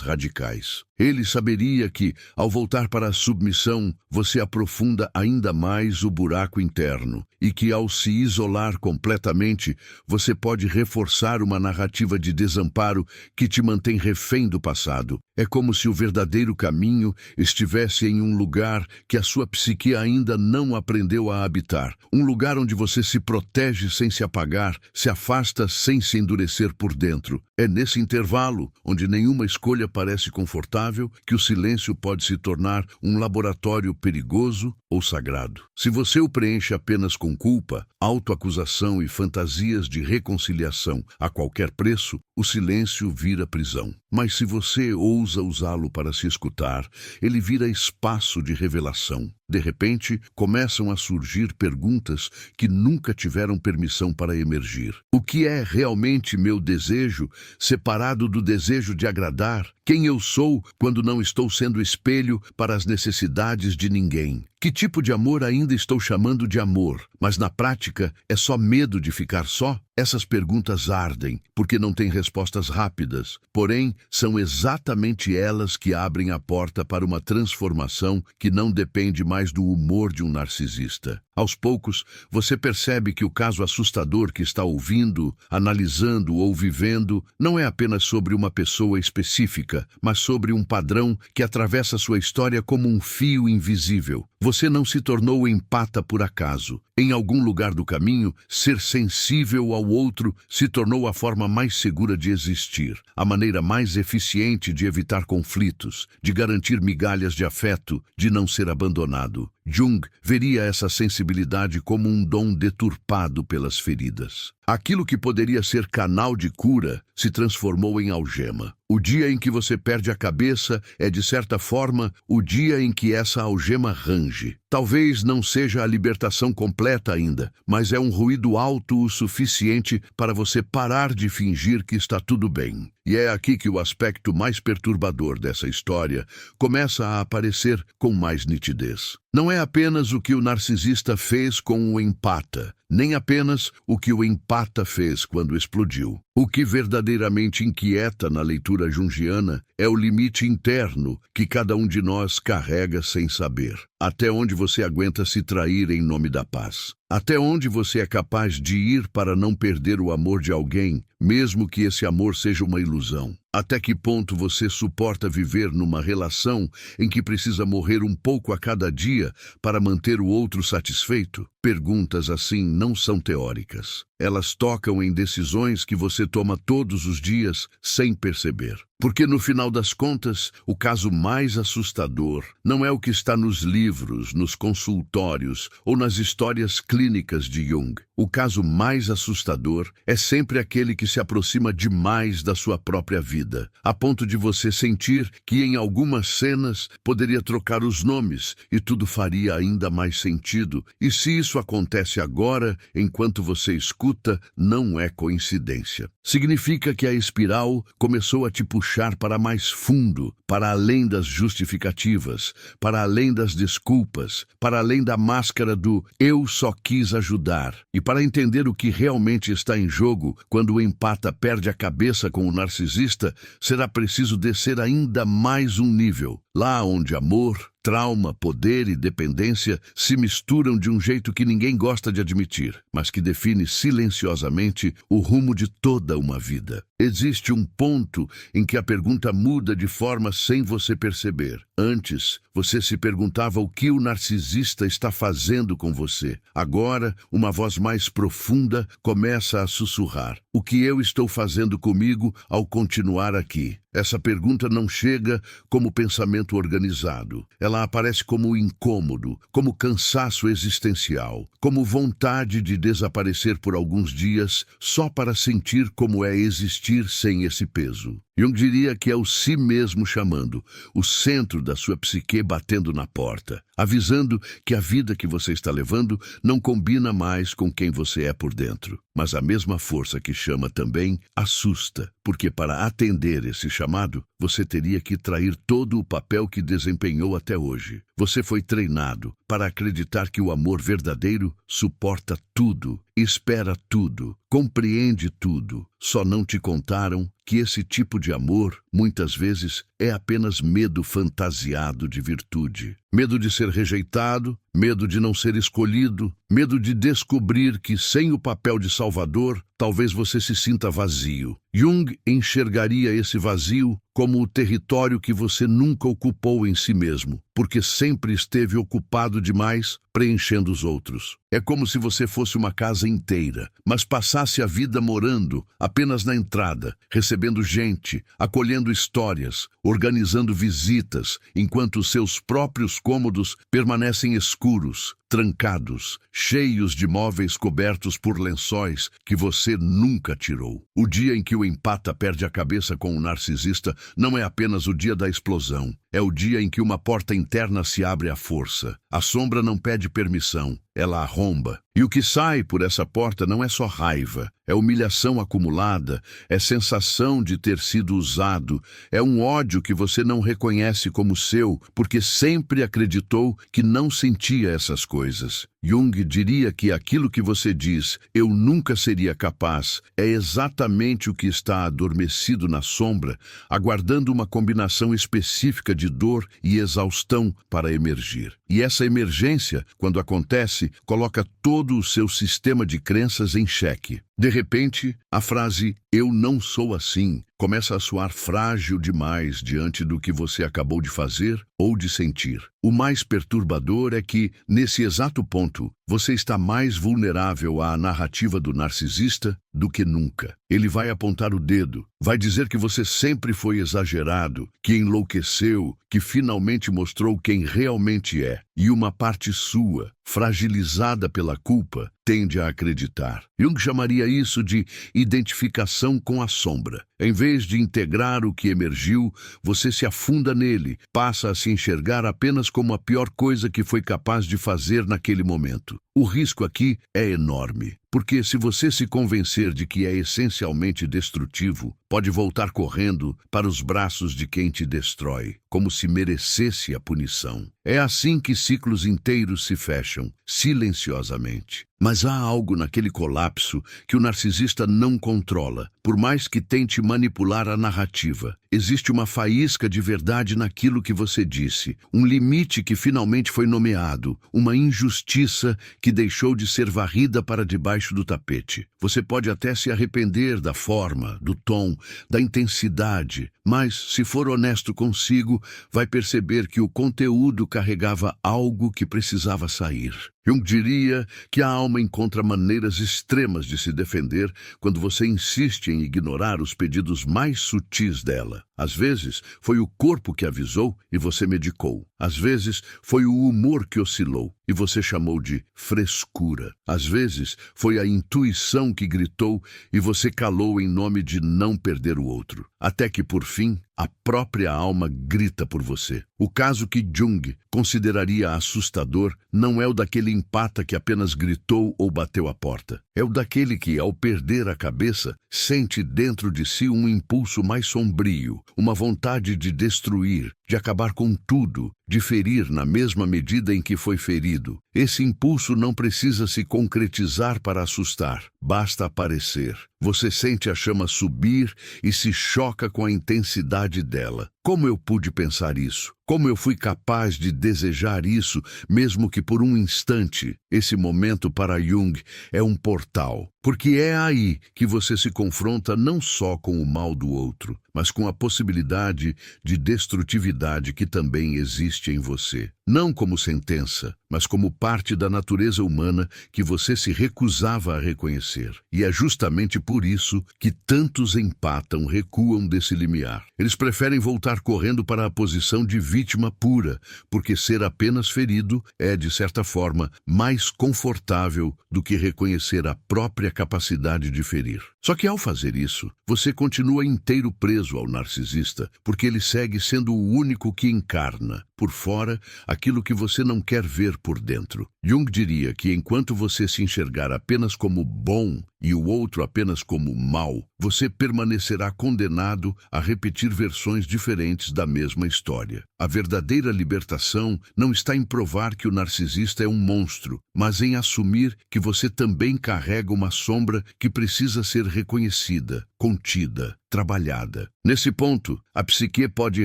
S1: radicais. Ele saberia que, ao voltar para a submissão, você aprofunda ainda mais o buraco interno, e que, ao se isolar completamente, você pode reforçar uma narrativa de desamparo que te mantém refém do passado. É como se o verdadeiro caminho estivesse em um lugar que a sua psique ainda não aprendeu a habitar. Um lugar onde você se protege sem se apagar, se afasta sem se endurecer por dentro. É nesse intervalo, onde nenhuma escolha parece confortável, que o silêncio pode se tornar um laboratório perigoso ou sagrado. Se você o preenche apenas com culpa, autoacusação e fantasias de reconciliação a qualquer preço, o silêncio vira prisão. Mas se você ousa usá-lo para se escutar, ele vira espaço de revelação. De repente, começam a surgir perguntas que nunca tiveram permissão para emergir. O que é realmente meu desejo, separado do desejo de agradar? Quem eu sou quando não estou sendo espelho para as necessidades de ninguém? Que tipo de amor ainda estou chamando de amor, mas na prática é só medo de ficar só? Essas perguntas ardem, porque não têm respostas rápidas, porém, são exatamente elas que abrem a porta para uma transformação que não depende mais do humor de um narcisista. Aos poucos, você percebe que o caso assustador que está ouvindo, analisando ou vivendo não é apenas sobre uma pessoa específica, mas sobre um padrão que atravessa sua história como um fio invisível. Você não se tornou empata por acaso. Em algum lugar do caminho, ser sensível ao outro se tornou a forma mais segura de existir, a maneira mais eficiente de evitar conflitos, de garantir migalhas de afeto, de não ser abandonado. Jung veria essa sensibilidade como um dom deturpado pelas feridas. Aquilo que poderia ser canal de cura se transformou em algema. O dia em que você perde a cabeça é, de certa forma, o dia em que essa algema range. Talvez não seja a libertação completa ainda, mas é um ruído alto o suficiente para você parar de fingir que está tudo bem. E é aqui que o aspecto mais perturbador dessa história começa a aparecer com mais nitidez. Não é apenas o que o narcisista fez com o empata, nem apenas o que o empata fez quando explodiu. O que verdadeiramente inquieta na leitura junguiana é o limite interno que cada um de nós carrega sem saber. Até onde você aguenta se trair em nome da paz? Até onde você é capaz de ir para não perder o amor de alguém, mesmo que esse amor seja uma ilusão? Até que ponto você suporta viver numa relação em que precisa morrer um pouco a cada dia para manter o outro satisfeito? Perguntas assim não são teóricas. Elas tocam em decisões que você toma todos os dias sem perceber. Porque no final das contas, o caso mais assustador não é o que está nos livros, nos consultórios ou nas histórias clínicas de Jung. O caso mais assustador é sempre aquele que se aproxima demais da sua própria vida, a ponto de você sentir que em algumas cenas poderia trocar os nomes e tudo faria ainda mais sentido. E se isso acontece agora, enquanto você escuta, não é coincidência. Significa que a espiral começou a te puxar para mais fundo, para além das justificativas, para além das desculpas, para além da máscara do "eu só quis ajudar". E para entender o que realmente está em jogo quando o empata perde a cabeça com o narcisista, será preciso descer ainda mais um nível, lá onde amor, trauma, poder e dependência se misturam de um jeito que ninguém gosta de admitir, mas que define silenciosamente o rumo de toda uma vida. Existe um ponto em que a pergunta muda de forma sem você perceber. Antes, você se perguntava o que o narcisista está fazendo com você. Agora, uma voz mais profunda começa a sussurrar: o que eu estou fazendo comigo ao continuar aqui? Essa pergunta não chega como pensamento organizado. Ela aparece como incômodo, como cansaço existencial, como vontade de desaparecer por alguns dias só para sentir como é existir sem esse peso. Jung diria que é o si mesmo chamando, o centro da sua psique batendo na porta, avisando que a vida que você está levando não combina mais com quem você é por dentro. Mas a mesma força que chama também assusta, porque para atender esse chamado, você teria que trair todo o papel que desempenhou até hoje. Você foi treinado para acreditar que o amor verdadeiro suporta tudo, espera tudo, compreende tudo. Só não te contaram que esse tipo de amor, muitas vezes, é apenas medo fantasiado de virtude. Medo de ser rejeitado, medo de não ser escolhido, medo de descobrir que, sem o papel de salvador, talvez você se sinta vazio. Jung enxergaria esse vazio como o território que você nunca ocupou em si mesmo, porque sempre esteve ocupado demais, preenchendo os outros. É como se você fosse uma casa inteira, mas passasse a vida morando apenas na entrada, recebendo gente, acolhendo histórias, organizando visitas, enquanto seus próprios cômodos permanecem escuros, trancados, cheios de móveis cobertos por lençóis que você nunca tirou. O dia em que o empata perde a cabeça com o narcisista não é apenas o dia da explosão, é o dia em que uma porta interna se abre à força. A sombra não pede permissão, ela arromba. E o que sai por essa porta não é só raiva, é humilhação acumulada, é sensação de ter sido usado, é um ódio que você não reconhece como seu, porque sempre acreditou que não sentia essas coisas. Jung diria que aquilo que você diz, eu nunca seria capaz, é exatamente o que está adormecido na sombra, aguardando uma combinação específica de dor e exaustão para emergir. E essa emergência, quando acontece, coloca todo o seu sistema de crenças em xeque. De repente, a frase "eu não sou assim" começa a soar frágil demais diante do que você acabou de fazer ou de sentir. O mais perturbador é que, nesse exato ponto, você está mais vulnerável à narrativa do narcisista do que nunca. Ele vai apontar o dedo, vai dizer que você sempre foi exagerado, que enlouqueceu, que finalmente mostrou quem realmente é. E uma parte sua, fragilizada pela culpa, tende a acreditar. Jung chamaria isso de identificação com a sombra. Em vez de integrar o que emergiu, você se afunda nele, passa a se enxergar apenas como a pior coisa que foi capaz de fazer naquele momento. O risco aqui é enorme, porque se você se convencer de que é essencialmente destrutivo, pode voltar correndo para os braços de quem te destrói, como se merecesse a punição. É assim que ciclos inteiros se fecham, silenciosamente. Mas há algo naquele colapso que o narcisista não controla, por mais que tente manipular a narrativa. Existe uma faísca de verdade naquilo que você disse, um limite que finalmente foi nomeado, uma injustiça que deixou de ser varrida para debaixo do tapete. Você pode até se arrepender da forma, do tom, da intensidade, mas, se for honesto consigo, vai perceber que o conteúdo carregava algo que precisava sair. Jung diria que a alma encontra maneiras extremas de se defender quando você insiste em ignorar os pedidos mais sutis dela. Às vezes, foi o corpo que avisou e você medicou. Às vezes, foi o humor que oscilou e você chamou de frescura. Às vezes, foi a intuição que gritou e você calou em nome de não perder o outro. Até que, por fim, a própria alma grita por você. O caso que Jung consideraria assustador não é o daquele empata que apenas gritou ou bateu a porta. É o daquele que, ao perder a cabeça, sente dentro de si um impulso mais sombrio, uma vontade de destruir, de acabar com tudo, de ferir na mesma medida em que foi ferido. Esse impulso não precisa se concretizar para assustar, basta aparecer. Você sente a chama subir e se choca com a intensidade dela. Como eu pude pensar isso? Como eu fui capaz de desejar isso, mesmo que por um instante? Esse momento para Jung é um portal, porque é aí que você se confronta não só com o mal do outro, mas com a possibilidade de destrutividade que também existe em você. Não como sentença, mas como parte da natureza humana que você se recusava a reconhecer. E é justamente por isso que tantos empatam, recuam desse limiar. Eles preferem voltar estar correndo para a posição de vítima pura, porque ser apenas ferido é, de certa forma, mais confortável do que reconhecer a própria capacidade de ferir. Só que ao fazer isso, você continua inteiro preso ao narcisista, porque ele segue sendo o único que encarna, por fora, aquilo que você não quer ver por dentro. Jung diria que enquanto você se enxergar apenas como bom e o outro apenas como mal, você permanecerá condenado a repetir versões diferentes da mesma história. A verdadeira libertação não está em provar que o narcisista é um monstro, mas em assumir que você também carrega uma sombra que precisa ser reconhecida, contida, trabalhada. Nesse ponto, a psique pode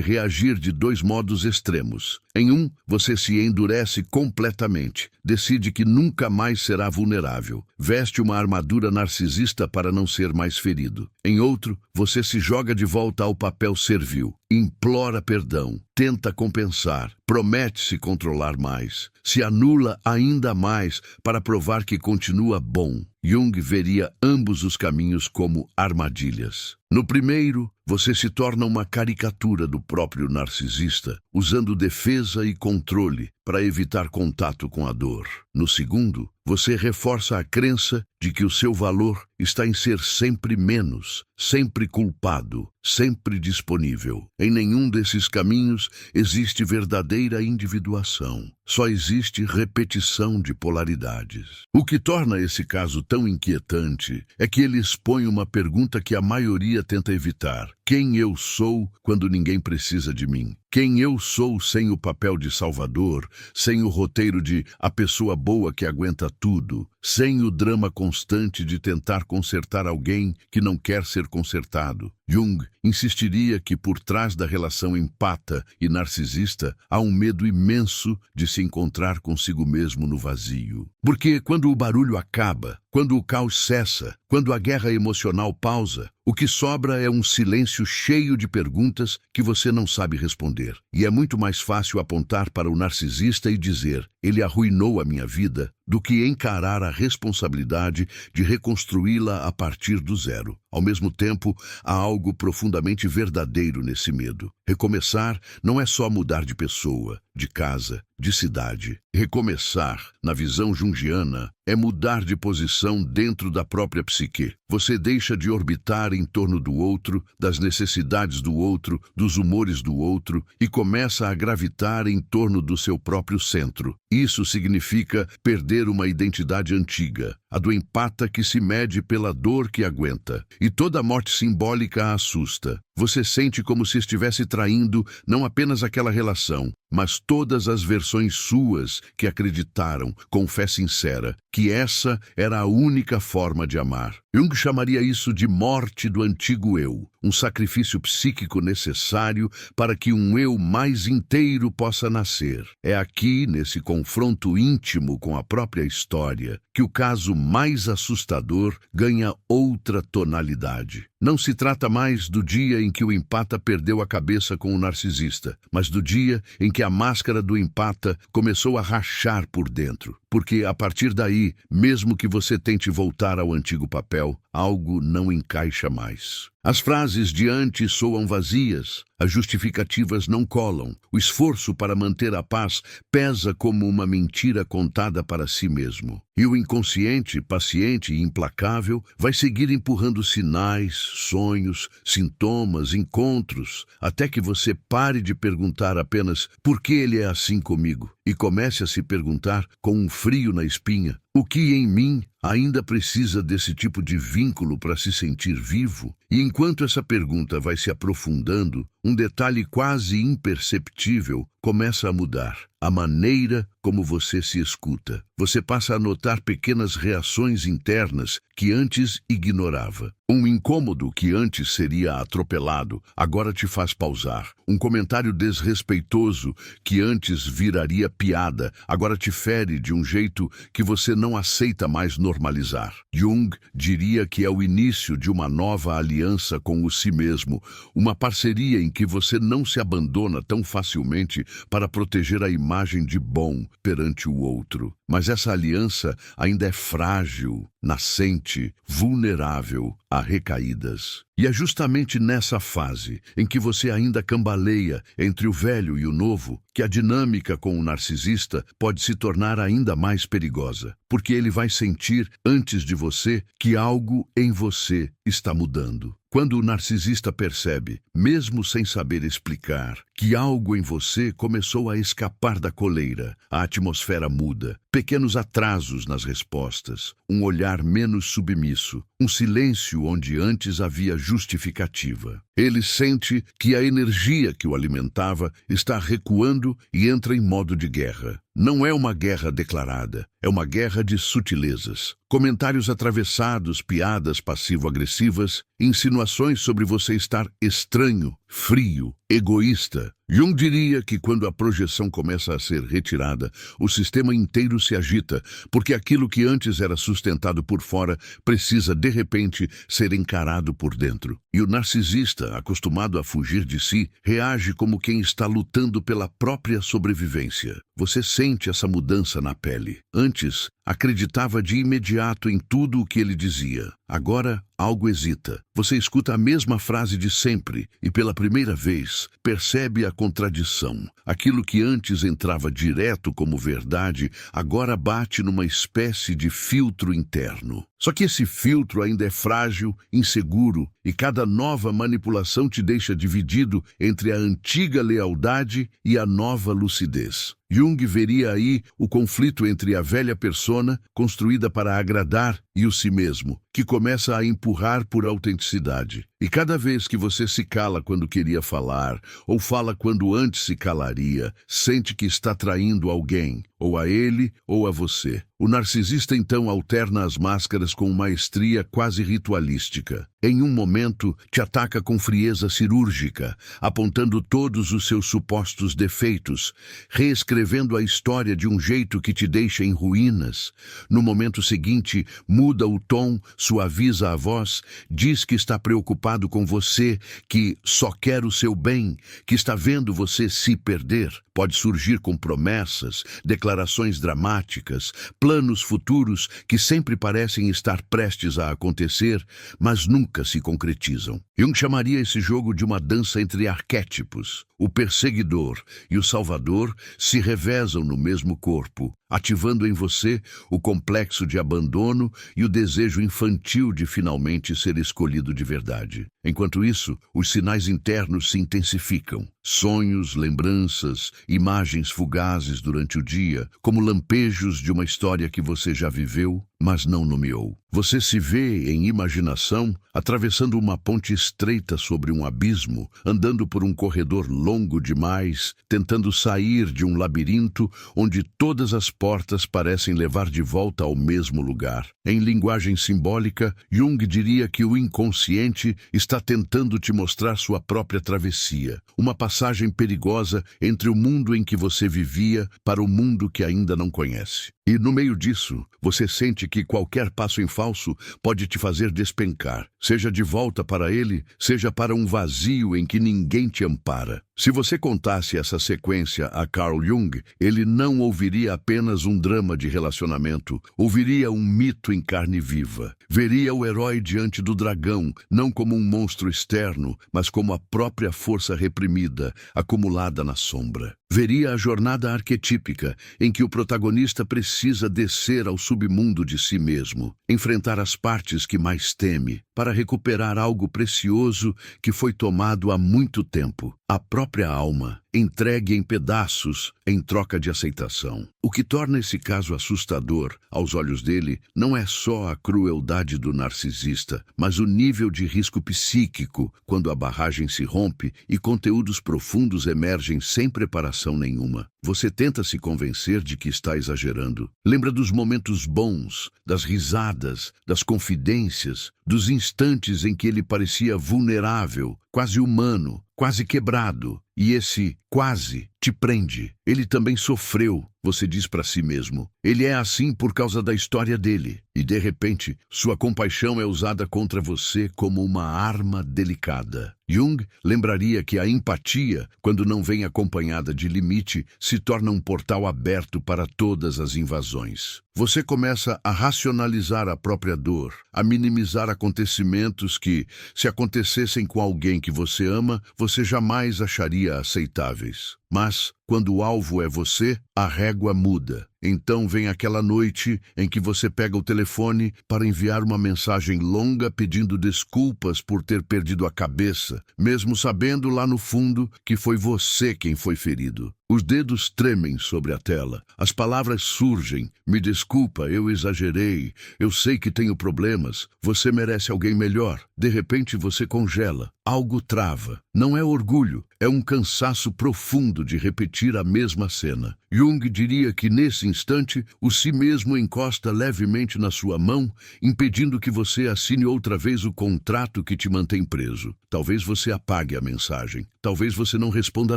S1: reagir de dois modos extremos. Em um, você se endurece completamente, decide que nunca mais será vulnerável, veste uma armadura narcisista para não ser mais ferido. Em outro, você se joga de volta ao papel servil, implora perdão, tenta compensar, promete se controlar mais, se anula ainda mais para provar que continua bom. Jung veria ambos os caminhos como armadilhas. No primeiro, você se torna uma caricatura do próprio narcisista, usando defesa e controle para evitar contato com a dor. No segundo, você reforça a crença de que o seu valor está em ser sempre menos, sempre culpado, sempre disponível. Em nenhum desses caminhos existe verdadeira individuação. Só existe repetição de polaridades. O que torna esse caso tão inquietante é que ele expõe uma pergunta que a maioria tenta evitar. Quem eu sou quando ninguém precisa de mim? Quem eu sou sem o papel de salvador, sem o roteiro de a pessoa boa que aguenta tudo, sem o drama constante de tentar consertar alguém que não quer ser consertado? Jung insistiria que por trás da relação empata e narcisista há um medo imenso de se encontrar consigo mesmo no vazio. Porque quando o barulho acaba, quando o caos cessa, quando a guerra emocional pausa, o que sobra é um silêncio cheio de perguntas que você não sabe responder. E é muito mais fácil apontar para o narcisista e dizer, ele arruinou a minha vida, do que encarar a responsabilidade de reconstruí-la a partir do zero. Ao mesmo tempo, há algo profundamente verdadeiro nesse medo. Recomeçar não é só mudar de pessoa, de casa, de cidade. Recomeçar, na visão junguiana, é mudar de posição dentro da própria psique. Você deixa de orbitar em torno do outro, das necessidades do outro, dos humores do outro e começa a gravitar em torno do seu próprio centro. Isso significa perder uma identidade antiga, a do empata que se mede pela dor que aguenta. E toda morte simbólica a assusta. Você sente como se estivesse traindo não apenas aquela relação, mas todas as versões suas que acreditaram, com fé sincera, que essa era a única forma de amar. Jung chamaria isso de morte do antigo eu, um sacrifício psíquico necessário para que um eu mais inteiro possa nascer. É aqui, nesse confronto íntimo com a própria história, que o caso mais assustador ganha outra tonalidade. Não se trata mais do dia em que o empata perdeu a cabeça com o narcisista, mas do dia em que a máscara do empata começou a rachar por dentro. Porque, a partir daí, mesmo que você tente voltar ao antigo papel, algo não encaixa mais. As frases de antes soam vazias, as justificativas não colam, o esforço para manter a paz pesa como uma mentira contada para si mesmo. E o inconsciente, paciente e implacável, vai seguir empurrando sinais, sonhos, sintomas, encontros, até que você pare de perguntar apenas por que ele é assim comigo e comece a se perguntar com um frio na espinha, o que em mim ainda precisa desse tipo de vínculo para se sentir vivo? E enquanto essa pergunta vai se aprofundando, um detalhe quase imperceptível começa a mudar. A maneira como você se escuta. Você passa a notar pequenas reações internas que antes ignorava. Um incômodo que antes seria atropelado, agora te faz pausar. Um comentário desrespeitoso que antes viraria piada, agora te fere de um jeito que você não aceita mais normalizar. Jung diria que é o início de uma nova aliança com o si mesmo, uma parceria em que você não se abandona tão facilmente para proteger a imagem de bom perante o outro. Mas essa aliança ainda é frágil, nascente, vulnerável. há recaídas. E é justamente nessa fase, em que você ainda cambaleia entre o velho e o novo, que a dinâmica com o narcisista pode se tornar ainda mais perigosa, porque ele vai sentir, antes de você, que algo em você está mudando. Quando o narcisista percebe, mesmo sem saber explicar, que algo em você começou a escapar da coleira, a atmosfera muda, pequenos atrasos nas respostas, um olhar menos submisso, um silêncio onde antes havia justificativa. Ele sente que a energia que o alimentava está recuando e entra em modo de guerra. Não é uma guerra declarada, é uma guerra de sutilezas. Comentários atravessados, piadas passivo-agressivas, insinuações sobre você estar estranho, frio, egoísta. Jung diria que quando a projeção começa a ser retirada, o sistema inteiro se agita, porque aquilo que antes era sustentado por fora precisa, de repente, ser encarado por dentro. E o narcisista, acostumado a fugir de si, reage como quem está lutando pela própria sobrevivência. Você sente essa mudança na pele. Antes, acreditava de imediato em tudo o que ele dizia. Agora, algo hesita. Você escuta a mesma frase de sempre e, pela primeira vez, percebe a contradição. Aquilo que antes entrava direto como verdade, agora bate numa espécie de filtro interno. Só que esse filtro ainda é frágil, inseguro, e cada nova manipulação te deixa dividido entre a antiga lealdade e a nova lucidez. Jung veria aí o conflito entre a velha persona, construída para agradar, e o si mesmo, que começa a empurrar por autenticidade. E cada vez que você se cala quando queria falar, ou fala quando antes se calaria, sente que está traindo alguém, ou a ele ou a você. O narcisista então alterna as máscaras com maestria quase ritualística. Em um momento, te ataca com frieza cirúrgica, apontando todos os seus supostos defeitos, reescrevendo a história de um jeito que te deixa em ruínas. No momento seguinte, muda o tom, suaviza a voz, diz que está preocupado com você, que só quer o seu bem, que está vendo você se perder. Pode surgir com promessas, declarações dramáticas, planos futuros que sempre parecem estar prestes a acontecer, mas nunca se concretizam. Jung chamaria esse jogo de uma dança entre arquétipos. O perseguidor e o salvador se revezam no mesmo corpo, ativando em você o complexo de abandono e o desejo infantil de finalmente ser escolhido de verdade. Enquanto isso, os sinais internos se intensificam. Sonhos, lembranças, imagens fugazes durante o dia, como lampejos de uma história que você já viveu, mas não nomeou. Você se vê, em imaginação, atravessando uma ponte estreita sobre um abismo, andando por um corredor longo demais, tentando sair de um labirinto onde todas as portas parecem levar de volta ao mesmo lugar. Em linguagem simbólica, Jung diria que o inconsciente está tentando te mostrar sua própria travessia, uma passagem perigosa entre o mundo em que você vivia para o mundo que ainda não conhece. E no meio disso, você sente que qualquer passo em falso pode te fazer despencar, seja de volta para ele, seja para um vazio em que ninguém te ampara. Se você contasse essa sequência a Carl Jung, ele não ouviria apenas um drama de relacionamento, ouviria um mito em carne viva. Veria o herói diante do dragão, não como um monstro externo, mas como a própria força reprimida, acumulada na sombra. Veria a jornada arquetípica, em que o protagonista precisa descer ao submundo de si mesmo, enfrentar as partes que mais teme, para recuperar algo precioso que foi tomado há muito tempo, a própria alma, entregue em pedaços em troca de aceitação. O que torna esse caso assustador, aos olhos dele, não é só a crueldade do narcisista, mas o nível de risco psíquico quando a barragem se rompe e conteúdos profundos emergem sem preparação nenhuma. Você tenta se convencer de que está exagerando. Lembra dos momentos bons, das risadas, das confidências, dos instantes em que ele parecia vulnerável, quase humano, quase quebrado. E esse quase te prende. Ele também sofreu, você diz para si mesmo. Ele é assim por causa da história dele. E de repente, sua compaixão é usada contra você como uma arma delicada. Jung lembraria que a empatia, quando não vem acompanhada de limite, se torna um portal aberto para todas as invasões. Você começa a racionalizar a própria dor, a minimizar acontecimentos que, se acontecessem com alguém que você ama, você jamais acharia aceitáveis. Mas, quando o alvo é você, a régua muda. Então vem aquela noite em que você pega o telefone para enviar uma mensagem longa pedindo desculpas por ter perdido a cabeça, mesmo sabendo lá no fundo que foi você quem foi ferido. Os dedos tremem sobre a tela. As palavras surgem. Me desculpa, eu exagerei. Eu sei que tenho problemas. Você merece alguém melhor. De repente você congela. Algo trava. Não é orgulho, é um cansaço profundo de repetir a mesma cena. Jung diria que nesse instante o si mesmo encosta levemente na sua mão, impedindo que você assine outra vez o contrato que te mantém preso. Talvez você apague a mensagem. Talvez você não responda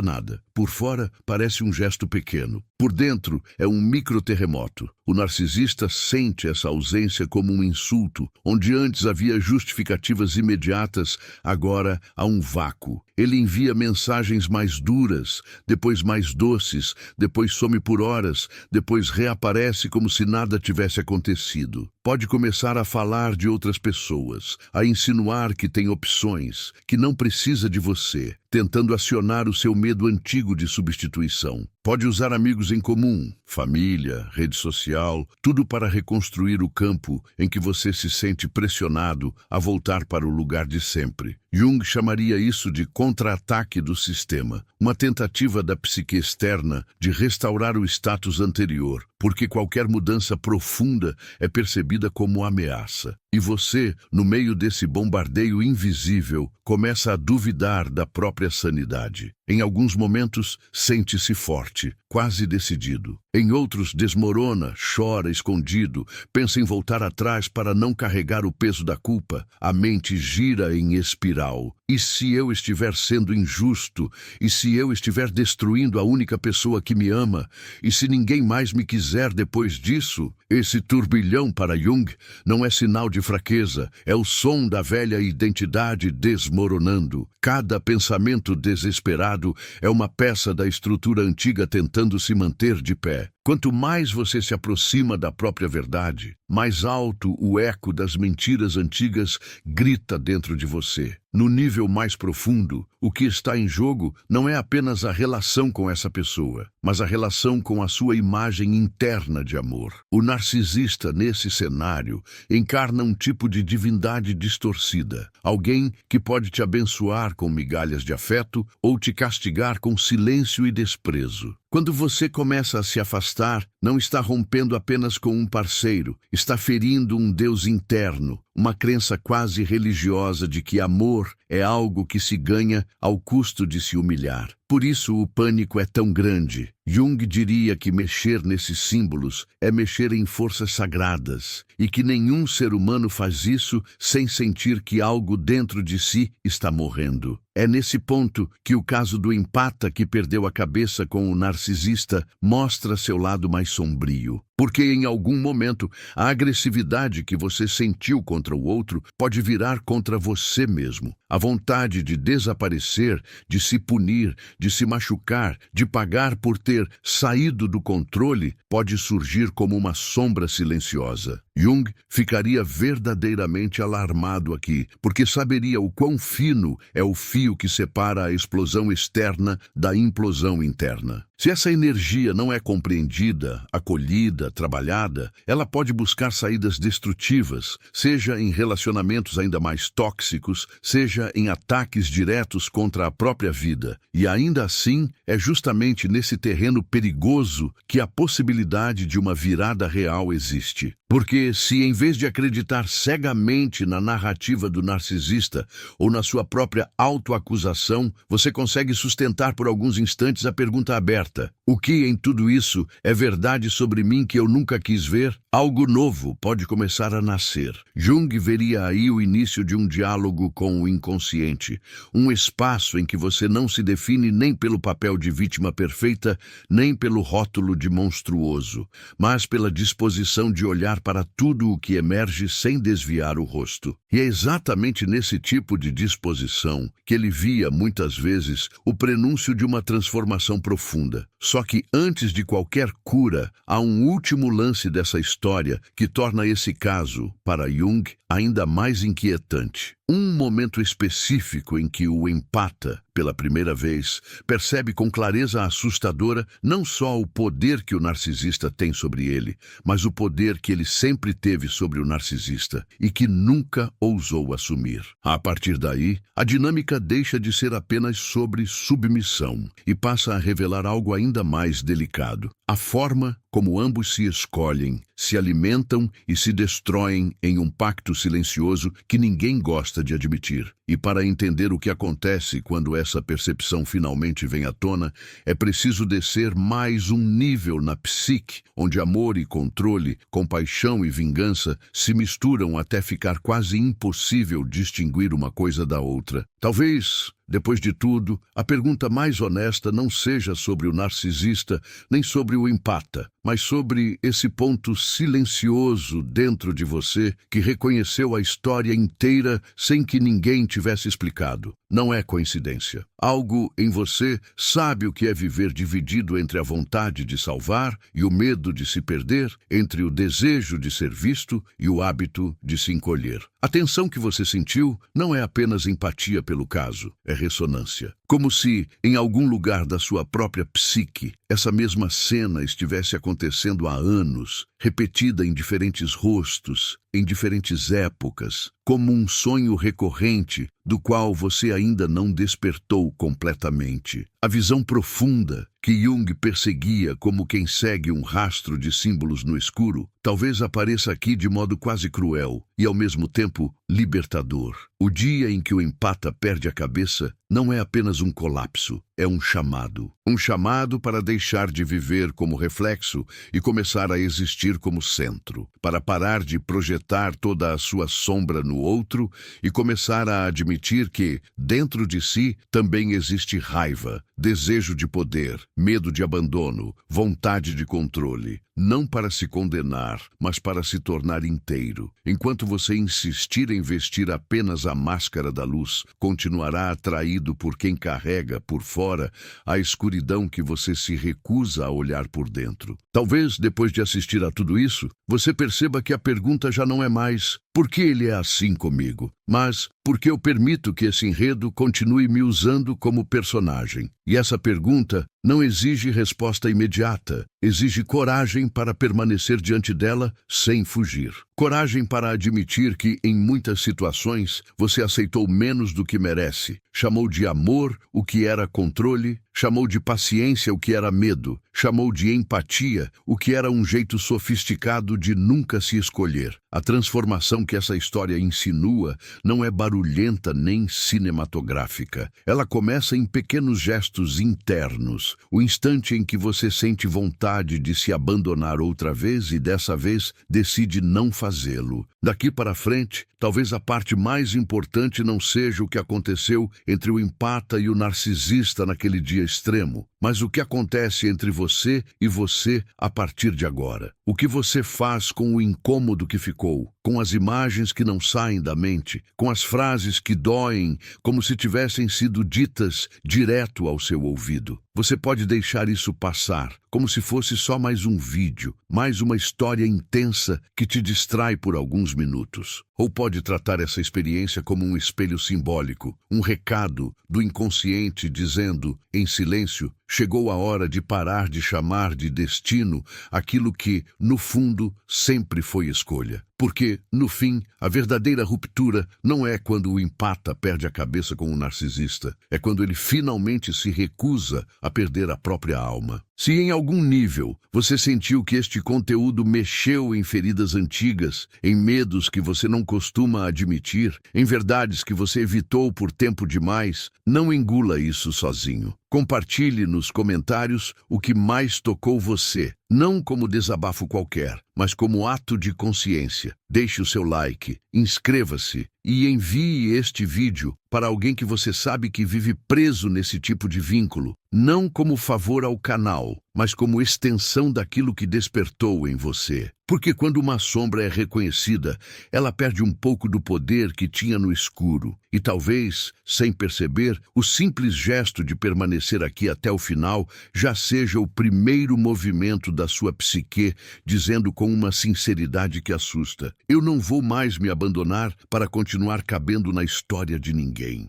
S1: nada. Por fora, parece um gesto pequeno. Por dentro, é um microterremoto. O narcisista sente essa ausência como um insulto. Onde antes havia justificativas imediatas, agora há um vácuo. Ele envia mensagens mais duras, depois mais doces, depois some por horas, depois reaparece como se nada tivesse acontecido. Pode começar a falar de outras pessoas, a insinuar que tem opções, que não precisa de você, tentando acionar o seu medo antigo de substituição. Pode usar amigos em comum, família, rede social, tudo para reconstruir o campo em que você se sente pressionado a voltar para o lugar de sempre. Jung chamaria isso de contra-ataque do sistema, uma tentativa da psique externa de restaurar o status anterior, porque qualquer mudança profunda é percebida como ameaça. E você, no meio desse bombardeio invisível, começa a duvidar da própria sanidade. Em alguns momentos, sente-se forte, quase decidido. Em outros, desmorona, chora escondido, pensa em voltar atrás para não carregar o peso da culpa. A mente gira em espiral. E se eu estiver sendo injusto? E se eu estiver destruindo a única pessoa que me ama? E se ninguém mais me quiser depois disso? Esse turbilhão para Jung não é sinal de fraqueza, é o som da velha identidade desmoronando. Cada pensamento desesperado é uma peça da estrutura antiga tentando se manter de pé. Quanto mais você se aproxima da própria verdade, mais alto o eco das mentiras antigas grita dentro de você. No nível mais profundo, o que está em jogo não é apenas a relação com essa pessoa, mas a relação com a sua imagem interna de amor. O narcisista, nesse cenário, encarna um tipo de divindade distorcida. Alguém que pode te abençoar com migalhas de afeto ou te castigar com silêncio e desprezo. Quando você começa a se afastar, não está rompendo apenas com um parceiro, está ferindo um Deus interno, uma crença quase religiosa de que amor é algo que se ganha ao custo de se humilhar. Por isso o pânico é tão grande. Jung diria que mexer nesses símbolos é mexer em forças sagradas, e que nenhum ser humano faz isso sem sentir que algo dentro de si está morrendo. É nesse ponto que o caso do empata que perdeu a cabeça com o narcisista mostra seu lado mais sombrio. Porque em algum momento a agressividade que você sentiu contra o outro pode virar contra você mesmo. A vontade de desaparecer, de se punir, de se machucar, de pagar por ter saído do controle pode surgir como uma sombra silenciosa. Jung ficaria verdadeiramente alarmado aqui, porque saberia o quão fino é o fio que separa a explosão externa da implosão interna. Se essa energia não é compreendida, acolhida, trabalhada, ela pode buscar saídas destrutivas, seja em relacionamentos ainda mais tóxicos, seja em ataques diretos contra a própria vida. E ainda assim, é justamente nesse terreno perigoso que a possibilidade de uma virada real existe. Porque se, em vez de acreditar cegamente na narrativa do narcisista ou na sua própria autoacusação, você consegue sustentar por alguns instantes a pergunta aberta: o que em tudo isso é verdade sobre mim que eu nunca quis ver? Algo novo pode começar a nascer. Jung veria aí o início de um diálogo com o inconsciente, um espaço em que você não se define nem pelo papel de vítima perfeita, nem pelo rótulo de monstruoso, mas pela disposição de olhar para tudo o que emerge sem desviar o rosto. E é exatamente nesse tipo de disposição que ele via, muitas vezes, o prenúncio de uma transformação profunda. Só que antes de qualquer cura, há um último lance dessa história que torna esse caso, para Jung, ainda mais inquietante. Um momento específico em que o empata, pela primeira vez, percebe com clareza assustadora não só o poder que o narcisista tem sobre ele, mas o poder que ele sempre teve sobre o narcisista e que nunca ousou assumir. A partir daí, a dinâmica deixa de ser apenas sobre submissão e passa a revelar algo ainda mais delicado: a forma como ambos se escolhem, se alimentam e se destroem em um pacto silencioso que ninguém gosta de admitir. E para entender o que acontece quando essa percepção finalmente vem à tona, é preciso descer mais um nível na psique, onde amor e controle, compaixão e vingança se misturam até ficar quase impossível distinguir uma coisa da outra. Talvez, depois de tudo, a pergunta mais honesta não seja sobre o narcisista, nem sobre o empata, mas sobre esse ponto silencioso dentro de você que reconheceu a história inteira sem que ninguém tivesse explicado. Não é coincidência. Algo em você sabe o que é viver dividido entre a vontade de salvar e o medo de se perder, entre o desejo de ser visto e o hábito de se encolher. A tensão que você sentiu não é apenas empatia pelo caso, é ressonância. Como se, em algum lugar da sua própria psique, essa mesma cena estivesse acontecendo há anos, repetida em diferentes rostos, em diferentes épocas, como um sonho recorrente do qual você ainda não despertou completamente. A visão profunda que Jung perseguia como quem segue um rastro de símbolos no escuro, talvez apareça aqui de modo quase cruel e, ao mesmo tempo, libertador. O dia em que o empata perde a cabeça não é apenas um colapso, é um chamado. Um chamado para deixar de viver como reflexo e começar a existir como centro, para parar de projetar toda a sua sombra no outro e começar a admitir que, dentro de si, também existe raiva, desejo de poder, medo de abandono, vontade de controle. Não para se condenar, mas para se tornar inteiro. Enquanto você insistir em vestir apenas a máscara da luz, continuará atraído por quem carrega, por fora, a escuridão que você se recusa a olhar por dentro. Talvez, depois de assistir a tudo isso, você perceba que a pergunta já não é mais "por que ele é assim comigo?", mas "por que eu permito que esse enredo continue me usando como personagem?". E essa pergunta não exige resposta imediata, exige coragem para permanecer diante dela sem fugir. Coragem para admitir que, em muitas situações, você aceitou menos do que merece, chamou de amor o que era controle, chamou de paciência o que era medo, chamou de empatia o que era um jeito sofisticado de nunca se escolher. A transformação que essa história insinua não é barulhenta nem cinematográfica. Ela começa em pequenos gestos internos, o instante em que você sente vontade de se abandonar outra vez e dessa vez decide não fazê-lo. Daqui para frente, talvez a parte mais importante não seja o que aconteceu entre o empata e o narcisista naquele dia extremo, mas o que acontece entre você e você a partir de agora. O que você faz com o incômodo que ficou, com as imagens que não saem da mente, com as frases que doem como se tivessem sido ditas direto ao seu ouvido. Você pode deixar isso passar, como se fosse só mais um vídeo, mais uma história intensa que te distrai por alguns minutos. Ou pode tratar essa experiência como um espelho simbólico, um recado do inconsciente dizendo, em silêncio, chegou a hora de parar de chamar de destino aquilo que, no fundo, sempre foi escolha. Porque, no fim, a verdadeira ruptura não é quando o empata perde a cabeça com o narcisista. É quando ele finalmente se recusa a perder a própria alma. Se em algum nível você sentiu que este conteúdo mexeu em feridas antigas, em medos que você não costuma admitir, em verdades que você evitou por tempo demais, não engula isso sozinho. Compartilhe nos comentários o que mais tocou você, não como desabafo qualquer, mas como ato de consciência. Deixe o seu like, inscreva-se e envie este vídeo para alguém que você sabe que vive preso nesse tipo de vínculo, não como favor ao canal, mas como extensão daquilo que despertou em você. Porque quando uma sombra é reconhecida, ela perde um pouco do poder que tinha no escuro. E talvez, sem perceber, o simples gesto de permanecer aqui até o final já seja o primeiro movimento da sua psique, dizendo com uma sinceridade que assusta: eu não vou mais me abandonar para continuar cabendo na história de ninguém.